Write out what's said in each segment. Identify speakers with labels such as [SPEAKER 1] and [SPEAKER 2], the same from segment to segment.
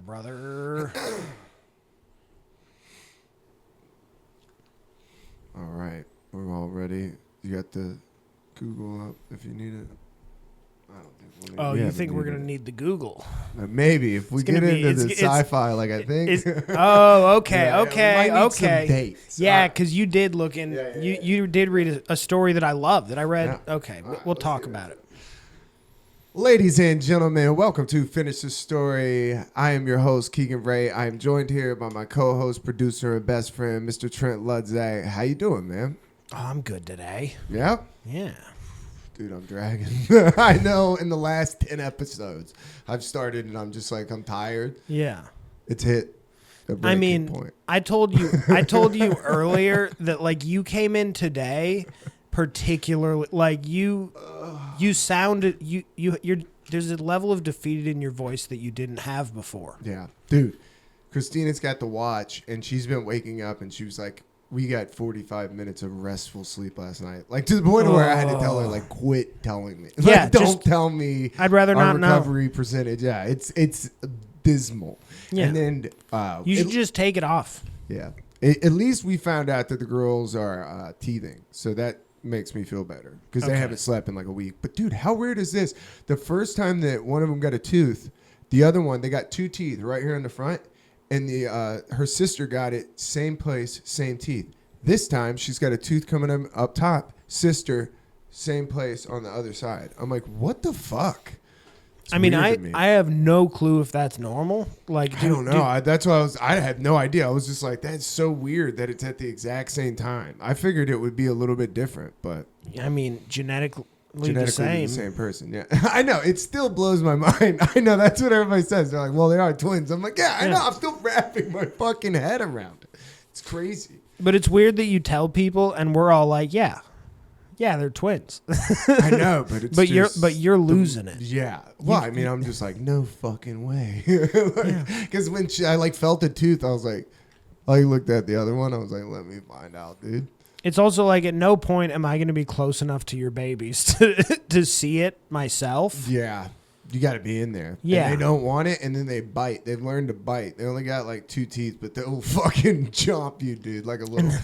[SPEAKER 1] brother.
[SPEAKER 2] All right, we're all ready. You got the Google up if you need it. I don't think we'll need
[SPEAKER 1] Oh,
[SPEAKER 2] we
[SPEAKER 1] you
[SPEAKER 2] haven't
[SPEAKER 1] think we're
[SPEAKER 2] needed
[SPEAKER 1] going to
[SPEAKER 2] it.
[SPEAKER 1] need the Google?
[SPEAKER 2] Maybe if we get into the sci-fi, like I think.
[SPEAKER 1] Oh, okay,
[SPEAKER 2] Yeah,
[SPEAKER 1] okay,
[SPEAKER 2] we might need some
[SPEAKER 1] okay.
[SPEAKER 2] dates.
[SPEAKER 1] Yeah, because you did look in.
[SPEAKER 2] Yeah,
[SPEAKER 1] You did read a story that I love that I read.
[SPEAKER 2] Yeah.
[SPEAKER 1] Okay,
[SPEAKER 2] All right,
[SPEAKER 1] we'll
[SPEAKER 2] let's
[SPEAKER 1] talk
[SPEAKER 2] get
[SPEAKER 1] about
[SPEAKER 2] into
[SPEAKER 1] it.
[SPEAKER 2] Ladies and gentlemen, welcome to Finish the Story. I am your host, Keegan Ray. I am joined here by my co-host, producer, and best friend, Mr. Trent Ludzay. How you doing, man?
[SPEAKER 1] Oh, I'm good today.
[SPEAKER 2] Yeah?
[SPEAKER 1] Yeah.
[SPEAKER 2] Dude, I'm dragging. I know in the last 10 episodes, I've started and I'm just like, I'm tired.
[SPEAKER 1] Yeah.
[SPEAKER 2] It's hit a breaking point.
[SPEAKER 1] I told you earlier that like you came in today, particularly like you sounded you're there's a level of defeated in your voice that you didn't have before.
[SPEAKER 2] Yeah. Dude, Christina's got the watch and she's been waking up and she was like, we got 45 minutes of restful sleep last night. Like to the point where I had to tell her, like, quit telling me. Like,
[SPEAKER 1] Yeah,
[SPEAKER 2] don't tell me.
[SPEAKER 1] I'd rather
[SPEAKER 2] our
[SPEAKER 1] not know.
[SPEAKER 2] recovery percentage. Yeah, it's dismal.
[SPEAKER 1] Yeah.
[SPEAKER 2] And then
[SPEAKER 1] You should just take it off.
[SPEAKER 2] yeah. At least we found out that the girls are teething, so that makes me feel better because they haven't slept in like a week. But dude, how weird is this? The first time that one of them got a tooth, the other one they got two teeth right here in the front. And her sister got it, same place, same teeth. This time, she's got a tooth coming up top. Sister, same place on the other side. I'm like, what the fuck? It's
[SPEAKER 1] I mean,
[SPEAKER 2] weird to me.
[SPEAKER 1] I have no clue if that's normal. Like,
[SPEAKER 2] I don't know. That's why I had no idea. I was just like, that's so weird that it's at the exact same time. I figured it would be a little bit different, but
[SPEAKER 1] I mean, genetically
[SPEAKER 2] the
[SPEAKER 1] same.
[SPEAKER 2] same person. Yeah, I know. It still blows my mind. I know that's what everybody says. They're like, well, they are twins. I'm like, yeah, I know. I'm still wrapping my fucking head around it. It's crazy.
[SPEAKER 1] But it's weird that you tell people and we're all like, yeah, they're twins.
[SPEAKER 2] I know, but it's
[SPEAKER 1] you're losing it.
[SPEAKER 2] Yeah. Well, I mean, I'm just like, no fucking way. Because when I like felt the tooth, I was like, I looked at the other one. I was like, let me find out, dude.
[SPEAKER 1] It's also like at no point am I going to be close enough to your babies to see it myself.
[SPEAKER 2] Yeah. You got to be in there.
[SPEAKER 1] Yeah.
[SPEAKER 2] And they don't want it, and then they bite. They've learned to bite. They only got like two teeth, but they'll fucking chomp you, dude, like a little, like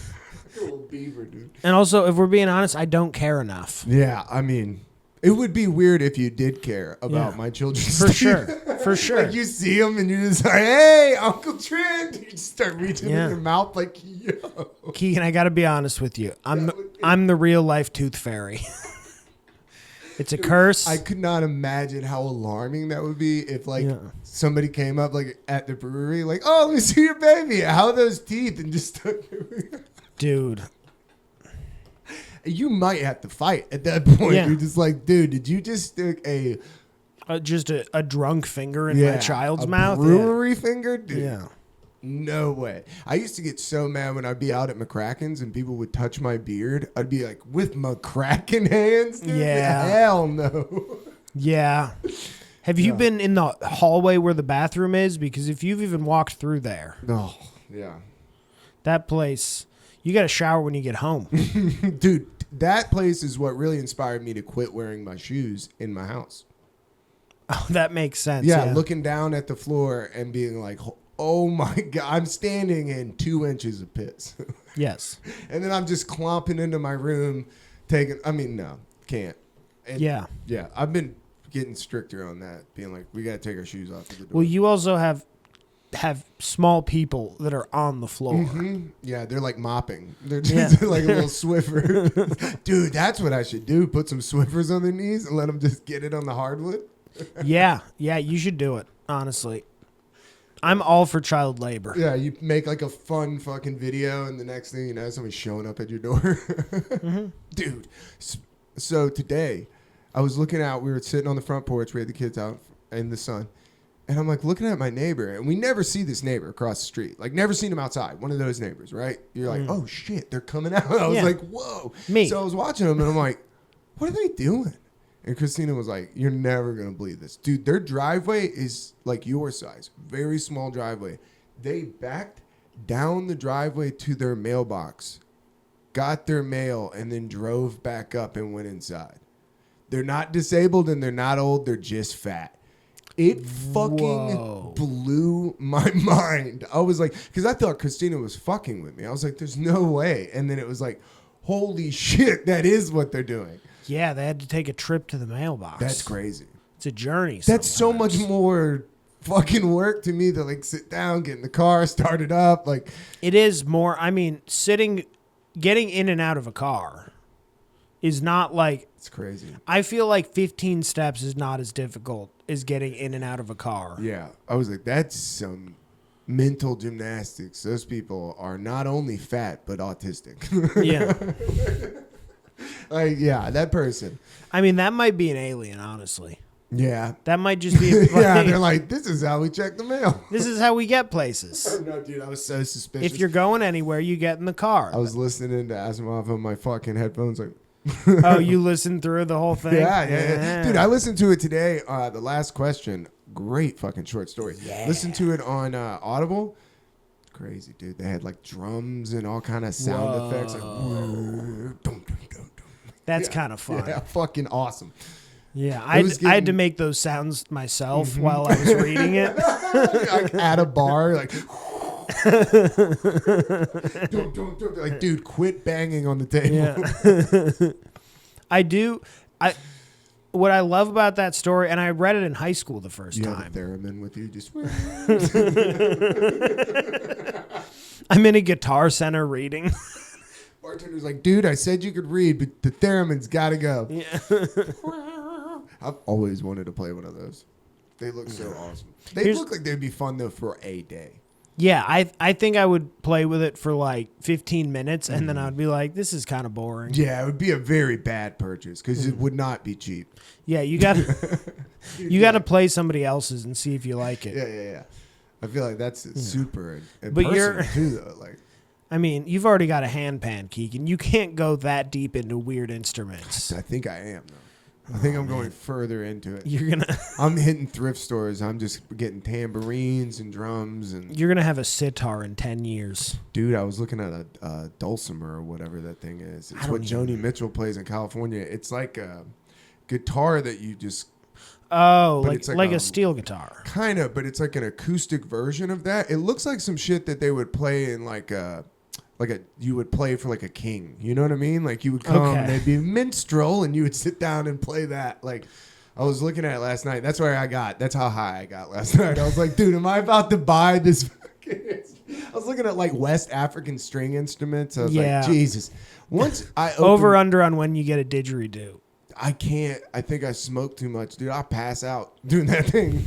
[SPEAKER 2] a little beaver, dude.
[SPEAKER 1] And also, if we're being honest, I don't care enough.
[SPEAKER 2] Yeah, I mean, it would be weird if you did care about my children's
[SPEAKER 1] For
[SPEAKER 2] teeth.
[SPEAKER 1] sure. For sure.
[SPEAKER 2] Like you see them and you're just like, hey, Uncle Trent. You just start reaching in
[SPEAKER 1] Yeah.
[SPEAKER 2] your mouth like, yo.
[SPEAKER 1] Keegan, I got to be honest with you. I'm the real life tooth fairy. It's a curse.
[SPEAKER 2] I could not imagine how alarming that would be if like somebody came up like at the brewery like, oh, let me see your baby. How are those teeth? And just start
[SPEAKER 1] Dude.
[SPEAKER 2] You might have to fight at that point.
[SPEAKER 1] Yeah.
[SPEAKER 2] You're just like, dude, did you just stick
[SPEAKER 1] Just a drunk finger in my child's mouth?
[SPEAKER 2] Brewery finger? Dude.
[SPEAKER 1] Yeah.
[SPEAKER 2] No way. I used to get so mad when I'd be out at McCracken's and people would touch my beard. I'd be like, with McCracken hands? Dude?
[SPEAKER 1] Yeah.
[SPEAKER 2] Hell no.
[SPEAKER 1] Yeah. Have you been in the hallway where the bathroom is? Because if you've even walked through there,
[SPEAKER 2] No. Yeah.
[SPEAKER 1] that place, you got to shower when you get home.
[SPEAKER 2] Dude, that place is what really inspired me to quit wearing my shoes in my house.
[SPEAKER 1] Oh, that makes sense.
[SPEAKER 2] Yeah, looking down at the floor and being like, oh my God, I'm standing in 2 inches of piss.
[SPEAKER 1] Yes.
[SPEAKER 2] And then I'm just clomping into my room, no, can't. And
[SPEAKER 1] Yeah.
[SPEAKER 2] Yeah, I've been getting stricter on that, being like, we got to take our shoes off at the door.
[SPEAKER 1] Well, you also have small people that are on the floor.
[SPEAKER 2] Mm-hmm. Yeah, they're like mopping. They're just like a little Swiffer. Dude, that's what I should do. Put some Swiffers on their knees and let them just get it on the hardwood.
[SPEAKER 1] Yeah, you should do it, honestly. I'm all for child labor.
[SPEAKER 2] Yeah, you make like a fun fucking video, and the next thing you know, somebody's showing up at your door.
[SPEAKER 1] Mm-hmm.
[SPEAKER 2] Dude, so today, I was looking out. We were sitting on the front porch. We had the kids out in the sun. And I'm like looking at my neighbor, and we never see this neighbor across the street. Like, never seen him outside. One of those neighbors, right? You're like, oh, shit, they're coming out. I was like, whoa.
[SPEAKER 1] Me.
[SPEAKER 2] So I was watching them, and I'm like, what are they doing? And Christina was like, you're never going to believe this. Dude, their driveway is like your size. Very small driveway. They backed down the driveway to their mailbox, got their mail, and then drove back up and went inside. They're not disabled, and they're not old. They're just fat. It fucking blew my mind. I was like, because I thought Christina was fucking with me. I was like, there's no way. And then it was like, holy shit, that is what they're doing.
[SPEAKER 1] Yeah, they had to take a trip to the mailbox.
[SPEAKER 2] That's crazy.
[SPEAKER 1] It's a journey.
[SPEAKER 2] That's so much more fucking work to me to like sit down, get in the car, start it up. Like,
[SPEAKER 1] it is more. I mean, getting in and out of a car is not like.
[SPEAKER 2] It's crazy.
[SPEAKER 1] I feel like 15 steps is not as difficult as getting in and out of a car.
[SPEAKER 2] Yeah, I was like, that's some mental gymnastics. Those people are not only fat but autistic.
[SPEAKER 1] Yeah.
[SPEAKER 2] Like, yeah, that person.
[SPEAKER 1] I mean, that might be an alien, honestly.
[SPEAKER 2] Yeah.
[SPEAKER 1] That might just be.
[SPEAKER 2] Yeah, they're like, this is how we check the mail.
[SPEAKER 1] This is how we get places.
[SPEAKER 2] Oh, no, dude, I was so suspicious.
[SPEAKER 1] If you're going anywhere, you get in the car.
[SPEAKER 2] I was listening to Asimov on my fucking headphones, like.
[SPEAKER 1] Oh, you listened through the whole thing?
[SPEAKER 2] Yeah. Dude, I listened to it today. The last question, great fucking short story.
[SPEAKER 1] Yeah.
[SPEAKER 2] Listened to it on Audible. Crazy, dude. They had like drums and all kind of sound effects. Like, dum, dum, dum, dum.
[SPEAKER 1] That's kind of fun.
[SPEAKER 2] Yeah, fucking awesome.
[SPEAKER 1] Yeah, I had to make those sounds myself while I was reading it.
[SPEAKER 2] Like at a bar, like, like, dude, quit banging on the table.
[SPEAKER 1] Yeah. What I love about that story, and I read it in high school the first
[SPEAKER 2] You
[SPEAKER 1] time.
[SPEAKER 2] have a theremin with you, just.
[SPEAKER 1] I'm in a Guitar Center reading.
[SPEAKER 2] Bartender's like, dude, I said you could read, but the theremin's got to go.
[SPEAKER 1] Yeah.
[SPEAKER 2] I've always wanted to play one of those. They look so awesome. They look like they'd be fun, though, for a day.
[SPEAKER 1] Yeah, I think I would play with it for like 15 minutes, and then I'd be like, this is kind of boring.
[SPEAKER 2] Yeah, it would be a very bad purchase because it would not be cheap.
[SPEAKER 1] Yeah, you got to play somebody else's and see if you like it.
[SPEAKER 2] Yeah. I feel like that's super
[SPEAKER 1] But
[SPEAKER 2] impersonal, too, though. Like,
[SPEAKER 1] I mean, you've already got a handpan, Keegan. You can't go that deep into weird instruments.
[SPEAKER 2] I think I am, though. I think I'm going further into it.
[SPEAKER 1] You're gonna.
[SPEAKER 2] I'm hitting thrift stores. I'm just getting tambourines and drums and.
[SPEAKER 1] You're gonna have a sitar in 10 years.
[SPEAKER 2] Dude, I was looking at a dulcimer or whatever that thing is. It's what Joni Mitchell plays in California. It's like a guitar that you just.
[SPEAKER 1] Oh, like a steel guitar.
[SPEAKER 2] Kind of, but it's like an acoustic version of that. It looks like some shit that they would play in you would play for like a king. You know what I mean? Like you would come, they'd be minstrel, and you would sit down and play that. Like I was looking at it last night. That's how high I got last night. I was like, dude, am I about to buy this? I was looking at like West African string instruments. I was like, Jesus. Once I
[SPEAKER 1] over under on when you get a didgeridoo.
[SPEAKER 2] I can't. I think I smoke too much, dude. I'll pass out doing that thing.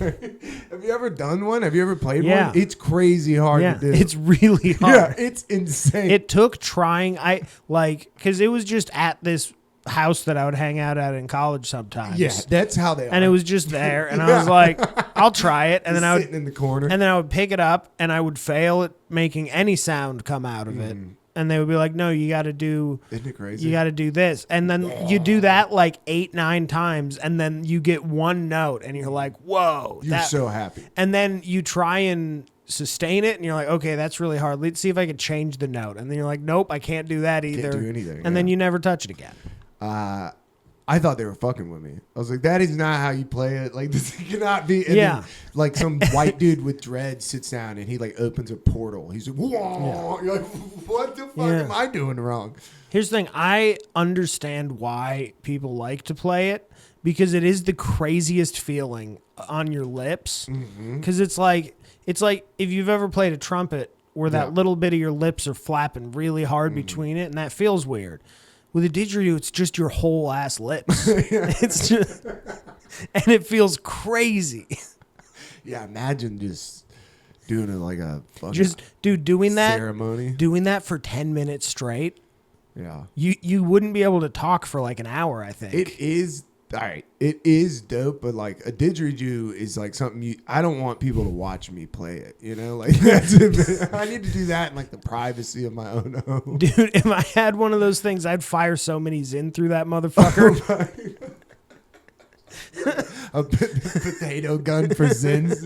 [SPEAKER 2] Have you ever done one? Have you ever played one? It's crazy hard to do.
[SPEAKER 1] It's really hard.
[SPEAKER 2] Yeah, it's insane.
[SPEAKER 1] It took trying. Because it was just at this house that I would hang out at in college sometimes.
[SPEAKER 2] Yeah, that's how they are.
[SPEAKER 1] And it was just there, and I was like, I'll try it. And then I would
[SPEAKER 2] sitting in the corner.
[SPEAKER 1] And then I would pick it up, and I would fail at making any sound come out of it. And they would be like, no, you got to do.
[SPEAKER 2] Isn't it crazy?
[SPEAKER 1] You got to do this. And then you do that like 8-9 times, and then you get one note, and you're like, whoa.
[SPEAKER 2] You're so happy.
[SPEAKER 1] And then you try and sustain it, and you're like, okay, that's really hard. Let's see if I can change the note. And then you're like, nope, I can't do that either.
[SPEAKER 2] Can't do anything.
[SPEAKER 1] And then you never touch it again.
[SPEAKER 2] I thought they were fucking with me. I was like, that is not how you play it. Like, this cannot be. And
[SPEAKER 1] yeah.
[SPEAKER 2] Then, like, some white dude with dreads sits down and he, like, opens a portal. He's like, whoa. Yeah. You're like, what the fuck am I doing wrong?
[SPEAKER 1] Here's the thing. I understand why people like to play it because it is the craziest feeling on your lips. Because it's like if you've ever played a trumpet where that little bit of your lips are flapping really hard between it, and that feels weird. With a didgeridoo, it's just your whole ass lips. It's just, and it feels crazy.
[SPEAKER 2] Yeah, imagine just doing it like a fucking
[SPEAKER 1] doing that
[SPEAKER 2] ceremony.
[SPEAKER 1] Doing that for 10 minutes straight.
[SPEAKER 2] Yeah.
[SPEAKER 1] You wouldn't be able to talk for like an hour, I think.
[SPEAKER 2] It is all right. It is dope, but like a didgeridoo is like something I don't want people to watch me play it. You know, like I need to do that in like the privacy of my own home.
[SPEAKER 1] Dude, if I had one of those things, I'd fire so many Zin through that motherfucker.
[SPEAKER 2] A potato gun for Zins.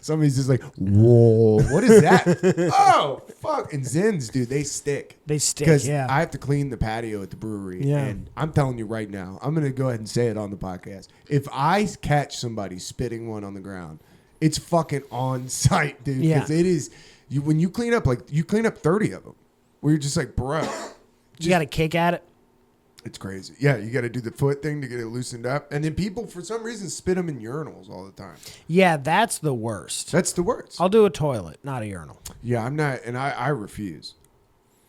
[SPEAKER 2] Somebody's just like, whoa, what is that? Oh, fuck. And Zins, dude, they stick.
[SPEAKER 1] They stick,
[SPEAKER 2] Because
[SPEAKER 1] yeah.
[SPEAKER 2] I have to clean the patio at the brewery.
[SPEAKER 1] Yeah.
[SPEAKER 2] And I'm telling you right now, I'm going to go ahead and say it on the podcast. If I catch somebody spitting one on the ground, it's fucking on site, dude.
[SPEAKER 1] Yeah.
[SPEAKER 2] Because it is, when you clean up, like, you clean up 30 of them. Where you're just like, bro.
[SPEAKER 1] You got to kick at it.
[SPEAKER 2] It's crazy. Yeah, you got to do the foot thing to get it loosened up. And then people, for some reason, spit them in urinals all the time.
[SPEAKER 1] Yeah, that's the worst.
[SPEAKER 2] That's the worst.
[SPEAKER 1] I'll do a toilet, not a urinal.
[SPEAKER 2] Yeah, I'm not, and I refuse.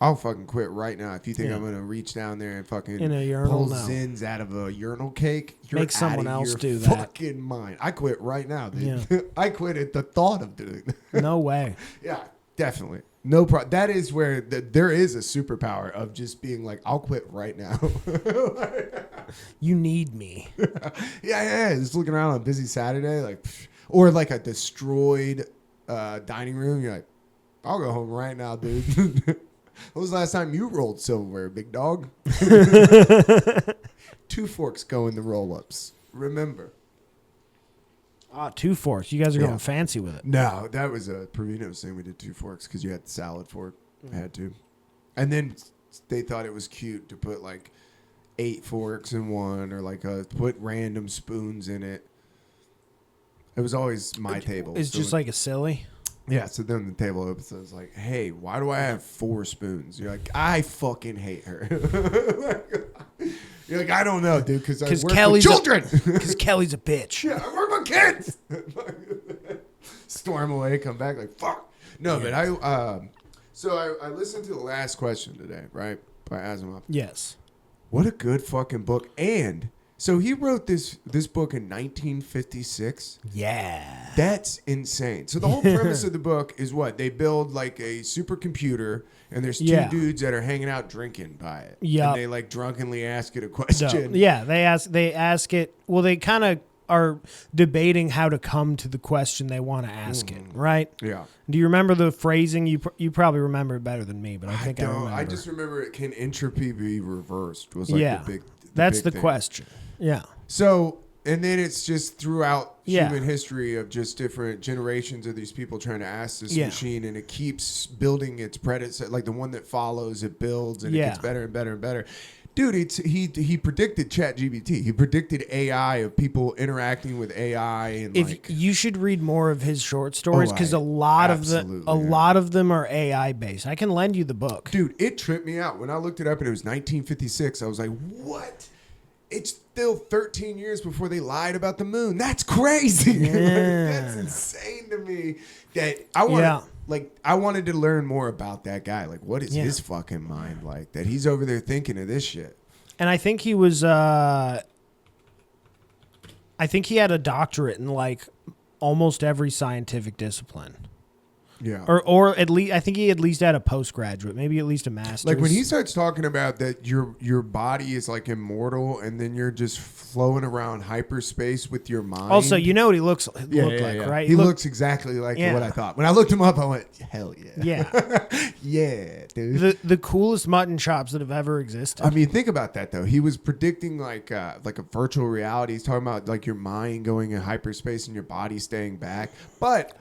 [SPEAKER 2] I'll fucking quit right now. If you think
[SPEAKER 1] Yeah.
[SPEAKER 2] I'm going to reach down there and fucking
[SPEAKER 1] In a urinal,
[SPEAKER 2] pull
[SPEAKER 1] no.
[SPEAKER 2] Zins out of a urinal cake, you're
[SPEAKER 1] Make someone
[SPEAKER 2] out of
[SPEAKER 1] else
[SPEAKER 2] your
[SPEAKER 1] do that.
[SPEAKER 2] fucking mind. I quit right now, dude.
[SPEAKER 1] Yeah.
[SPEAKER 2] I quit at the thought of doing it.
[SPEAKER 1] No way.
[SPEAKER 2] Yeah, definitely. No problem. That is where there is a superpower of just being like, I'll quit right now.
[SPEAKER 1] You need me.
[SPEAKER 2] Yeah. Just looking around on a busy Saturday, like, or like a destroyed dining room. You're like, I'll go home right now, dude. When was the last time you rolled silverware, big dog? 2 forks go in the roll-ups. Remember.
[SPEAKER 1] Ah, 2 forks. You guys are
[SPEAKER 2] Yeah.
[SPEAKER 1] going fancy with it.
[SPEAKER 2] No, that was a Provino's thing. We did 2 forks because you had the salad fork. I had to. And then they thought it was cute to put like 8 forks in one or like put random spoons in it. It was always my table.
[SPEAKER 1] It's
[SPEAKER 2] So
[SPEAKER 1] just like a silly.
[SPEAKER 2] yeah, so then the table opens and it's like, hey, why do I have 4 spoons? You're like, I fucking hate her. You're like, I don't know, dude, because I work
[SPEAKER 1] Kelly's
[SPEAKER 2] with children.
[SPEAKER 1] Because Kelly's a bitch.
[SPEAKER 2] Yeah, I work with kids. Storm away, come back like, fuck. No, but I listened to The Last Question today, right, by Asimov.
[SPEAKER 1] Yes.
[SPEAKER 2] What a good fucking book. And so he wrote this book in 1956.
[SPEAKER 1] Yeah.
[SPEAKER 2] That's insane. So the whole premise of the book is what? They build like a supercomputer and there's 2 dudes that are hanging out drinking by it.
[SPEAKER 1] Yeah.
[SPEAKER 2] And they like drunkenly ask it a question.
[SPEAKER 1] Yeah, they ask it. Well, they kind of are debating how to come to the question they want to ask it, right?
[SPEAKER 2] Yeah.
[SPEAKER 1] Do you remember the phrasing? You probably remember it better than me, but I think I remember.
[SPEAKER 2] I just remember it. Can entropy be reversed? Was like the big.
[SPEAKER 1] That's
[SPEAKER 2] big
[SPEAKER 1] the
[SPEAKER 2] thing.
[SPEAKER 1] question. Yeah.
[SPEAKER 2] So, and then it's just throughout
[SPEAKER 1] Yeah.
[SPEAKER 2] human history of just different generations of these people trying to ask this
[SPEAKER 1] Yeah.
[SPEAKER 2] machine, and it keeps building its predecessor, like the one that follows, it builds, and it gets better and better and better. Dude, he predicted ChatGPT. He predicted AI of people interacting with AI, and
[SPEAKER 1] You should read more of his short stories because a lot of them are AI based. I can lend you the book.
[SPEAKER 2] Dude, it tripped me out when I looked it up and it was 1956. I was like, what? It's still 13 years before they lied about the moon. That's crazy.
[SPEAKER 1] Yeah.
[SPEAKER 2] That's insane to me. That I wanted to learn more about that guy. Like, what is his fucking mind like? That he's over there thinking of this shit.
[SPEAKER 1] And I think he was. I think he had a doctorate in like almost every scientific discipline.
[SPEAKER 2] Yeah.
[SPEAKER 1] Or at least I think he at least had a postgraduate, maybe at least a master's.
[SPEAKER 2] Like when he starts talking about that your body is like immortal and then you're just flowing around hyperspace with your mind.
[SPEAKER 1] Also, you know what he looks like, right?
[SPEAKER 2] He looks exactly like what I thought. When I looked him up, I went, hell yeah.
[SPEAKER 1] Yeah.
[SPEAKER 2] Yeah, dude.
[SPEAKER 1] The coolest mutton chops that have ever existed.
[SPEAKER 2] I mean, think about that though. He was predicting like a virtual reality. He's talking about like your mind going in hyperspace and your body staying back. But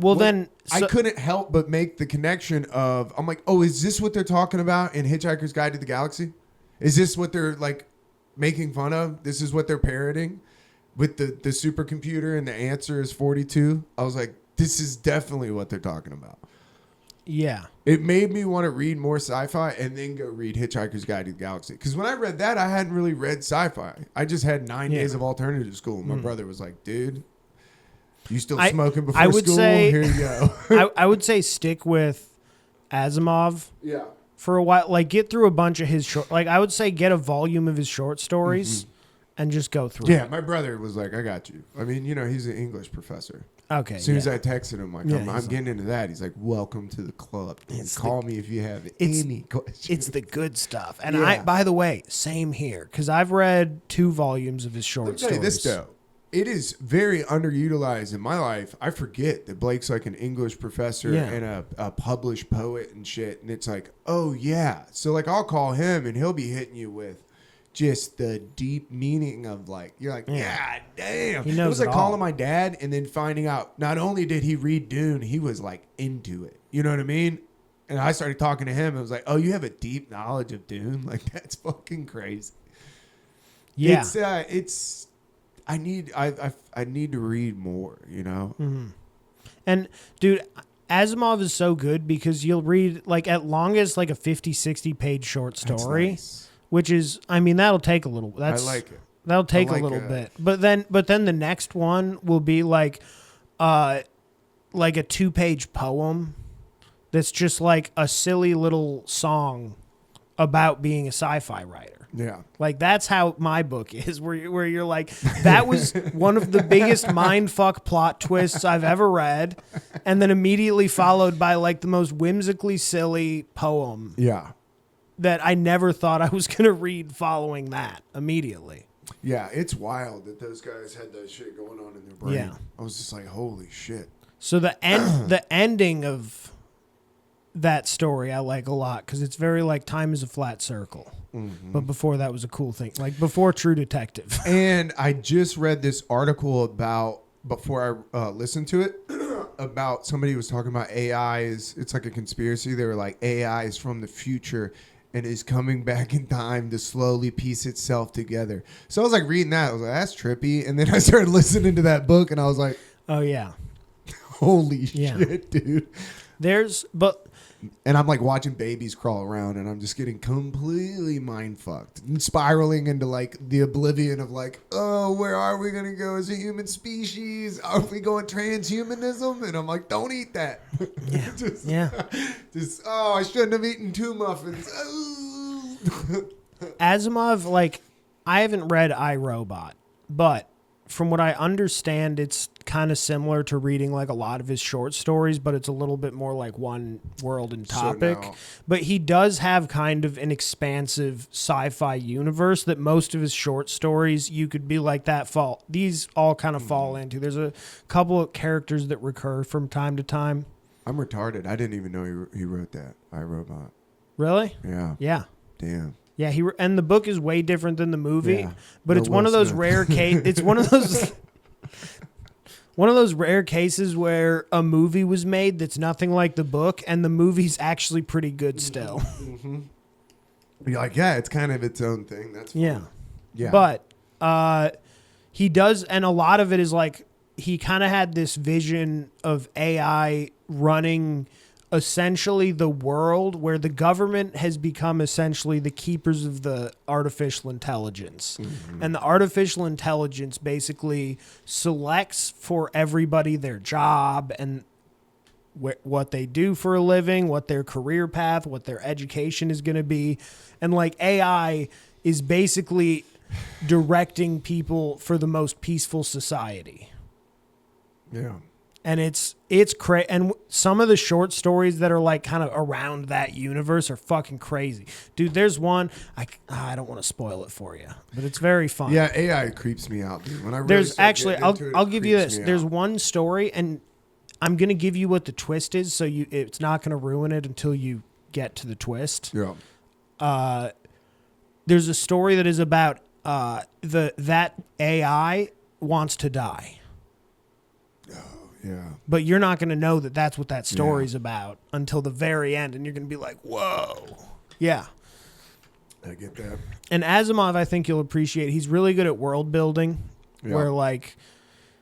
[SPEAKER 2] I couldn't help but make the connection of, I'm like, oh, is this what they're talking about in Hitchhiker's Guide to the Galaxy? Is this what they're like making fun of? This is what they're parroting with the supercomputer and the answer is 42? I was like, this is definitely what they're talking about.
[SPEAKER 1] Yeah.
[SPEAKER 2] It made me want to read more sci-fi and then go read Hitchhiker's Guide to the Galaxy. Because when I read that, I hadn't really read sci-fi. I just had 9 days of alternative school. And my brother was like, dude, you still smoking before school? Here you go.
[SPEAKER 1] I would say stick with Asimov.
[SPEAKER 2] Yeah.
[SPEAKER 1] For a while, like get through a bunch of his short. Like I would say, get a volume of his short stories, and just go through.
[SPEAKER 2] Yeah, my brother was like, "I got you." I mean, he's an English professor.
[SPEAKER 1] Okay.
[SPEAKER 2] As soon as I texted him, like, I'm getting into that. He's like, "Welcome to the club. Call me if you have any questions."
[SPEAKER 1] It's the good stuff. And by the way, same here because I've read 2 volumes of his short stories.
[SPEAKER 2] Let me tell you this though. It is very underutilized in my life. I forget that Blake's like an English professor and a published poet and shit. And it's like, oh, yeah. So, like, I'll call him and he'll be hitting you with, just the deep meaning of like, you're like, yeah, damn.
[SPEAKER 1] He knows
[SPEAKER 2] it was
[SPEAKER 1] it
[SPEAKER 2] like
[SPEAKER 1] all.
[SPEAKER 2] calling my dad and then finding out not only did he read Dune, he was like into it. You know what I mean? And I started talking to him. It was like, oh, you have a deep knowledge of Dune? Like, that's fucking crazy.
[SPEAKER 1] Yeah.
[SPEAKER 2] I need to read more, you know?
[SPEAKER 1] Mm-hmm. And dude, Asimov is so good because you'll read like at longest like a 50, 60 page short story,
[SPEAKER 2] Nice.
[SPEAKER 1] which is, I mean, that'll take a little,
[SPEAKER 2] I like it.
[SPEAKER 1] That'll take
[SPEAKER 2] like
[SPEAKER 1] a little
[SPEAKER 2] it.
[SPEAKER 1] bit. But then the next one will be like a 2-page poem that's just like a silly little song about being a sci-fi writer.
[SPEAKER 2] Yeah.
[SPEAKER 1] Like that's how my book is, where you're like, that was one of the biggest mindfuck plot twists I've ever read, and then immediately followed by like the most whimsically silly poem
[SPEAKER 2] Yeah.
[SPEAKER 1] that I never thought I was gonna read following that immediately.
[SPEAKER 2] Yeah, it's wild that those guys had that shit going on in their brain.
[SPEAKER 1] Yeah.
[SPEAKER 2] I was just like, holy shit.
[SPEAKER 1] So the ending of that story I like a lot because it's very like time is a flat circle. Mm-hmm. But before that was a cool thing, like before True Detective.
[SPEAKER 2] And I just read this article before I listened to it, about somebody was talking about AIs. It's like a conspiracy. They were like, AI is from the future and is coming back in time to slowly piece itself together. So I was like reading that. I was like, that's trippy. And then I started listening to that book and I was like,
[SPEAKER 1] Oh yeah.
[SPEAKER 2] Holy shit, dude. And I'm like watching babies crawl around and I'm just getting completely mind fucked and spiraling into like the oblivion of like, oh, where are we going to go as a human species? Are we going transhumanism? And I'm like, don't eat that.
[SPEAKER 1] Yeah.
[SPEAKER 2] Oh, I shouldn't have eaten 2 muffins.
[SPEAKER 1] Asimov, like, I haven't read iRobot, but from what I understand, it's kind of similar to reading like a lot of his short stories, but it's a little bit more like one world and topic. But he does have kind of an expansive sci-fi universe that most of his short stories, you could be like these all kind of fall into. There's a couple of characters that recur from time to time.
[SPEAKER 2] I'm retarded. I didn't even know he wrote that. iRobot.
[SPEAKER 1] Really?
[SPEAKER 2] Yeah.
[SPEAKER 1] Yeah.
[SPEAKER 2] Damn.
[SPEAKER 1] Yeah, and the book is way different than the movie, but
[SPEAKER 2] No
[SPEAKER 1] it's one of those rare it's one of those rare cases where a movie was made that's nothing like the book, and the movie's actually pretty good still.
[SPEAKER 2] Mm-hmm. You're like, yeah, it's kind of its own thing. That's fun. Yeah.
[SPEAKER 1] But he does, and a lot of it is like he kind of had this vision of AI running essentially the world where the government has become essentially the keepers of the artificial intelligence. Mm-hmm. And the artificial intelligence basically selects for everybody their job and what they do for a living, what their career path, what their education is going to be. And like AI is basically directing people for the most peaceful society.
[SPEAKER 2] Yeah.
[SPEAKER 1] And it's crazy. And some of the short stories that are like kind of around that universe are fucking crazy. Dude, there's one, I don't want to spoil it for you, but it's very fun.
[SPEAKER 2] Yeah, AI creeps me out, dude. When I really
[SPEAKER 1] there's actually, I'll give you this.
[SPEAKER 2] There's
[SPEAKER 1] There's one story, and I'm going to give you what the twist is, so it's not going to ruin it until you get to the twist.
[SPEAKER 2] Yeah.
[SPEAKER 1] There's a story that is about that AI wants to die.
[SPEAKER 2] Yeah.
[SPEAKER 1] But you're not going to know that that's what that story's about until the very end, and you're going to be like, whoa. Yeah.
[SPEAKER 2] I get that.
[SPEAKER 1] And Asimov, I think you'll appreciate, he's really good at world building, where like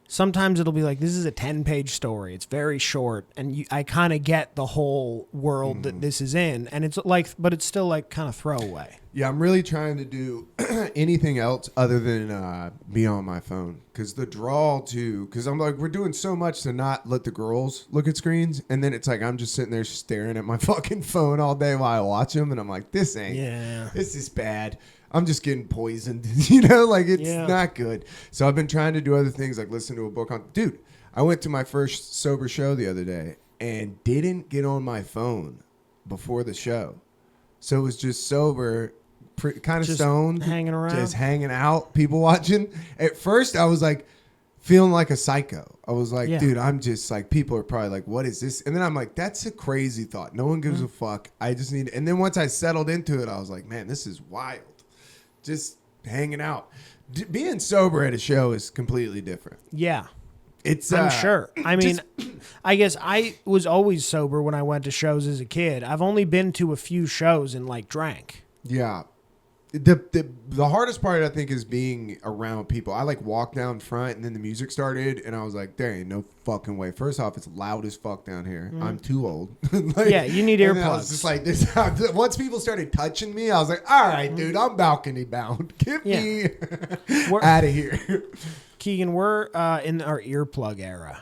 [SPEAKER 1] sometimes it'll be like, this is a 10-page story. It's very short, and I kind of get the whole world that this is in, and it's like, but it's still like kind of throwaway.
[SPEAKER 2] Yeah, I'm really trying to do anything else other than be on my phone. Because the draw because I'm like, we're doing so much to not let the girls look at screens. And then it's like, I'm just sitting there staring at my fucking phone all day while I watch them. And I'm like, this is bad. I'm just getting poisoned. Like it's not good. So I've been trying to do other things like listen to a book on. Dude, I went to my first sober show the other day and didn't get on my phone before the show. So it was just sober. Kind of
[SPEAKER 1] just
[SPEAKER 2] stoned,
[SPEAKER 1] hanging around,
[SPEAKER 2] just hanging out, people watching. At first, I was like feeling like a psycho. I was like, dude, I'm just like, people are probably like, what is this? And then I'm like, that's a crazy thought. No one gives a fuck. I just need. And then once I settled into it, I was like, man, this is wild. Just hanging out. Being sober at a show is completely different.
[SPEAKER 1] Yeah.
[SPEAKER 2] It's
[SPEAKER 1] I'm sure. I mean, I guess I was always sober when I went to shows as a kid. I've only been to a few shows and like drank.
[SPEAKER 2] Yeah. The hardest part, I think, is being around people. I like walked down front and then the music started and I was like, there ain't no fucking way. First off, it's loud as fuck down here. I'm too old. Like,
[SPEAKER 1] Yeah, you need
[SPEAKER 2] and I
[SPEAKER 1] earplugs.
[SPEAKER 2] was just like this. Once people started touching me, I was like, all right, dude, I'm balcony bound. Get me out of here.
[SPEAKER 1] Keegan, we're in our earplug era.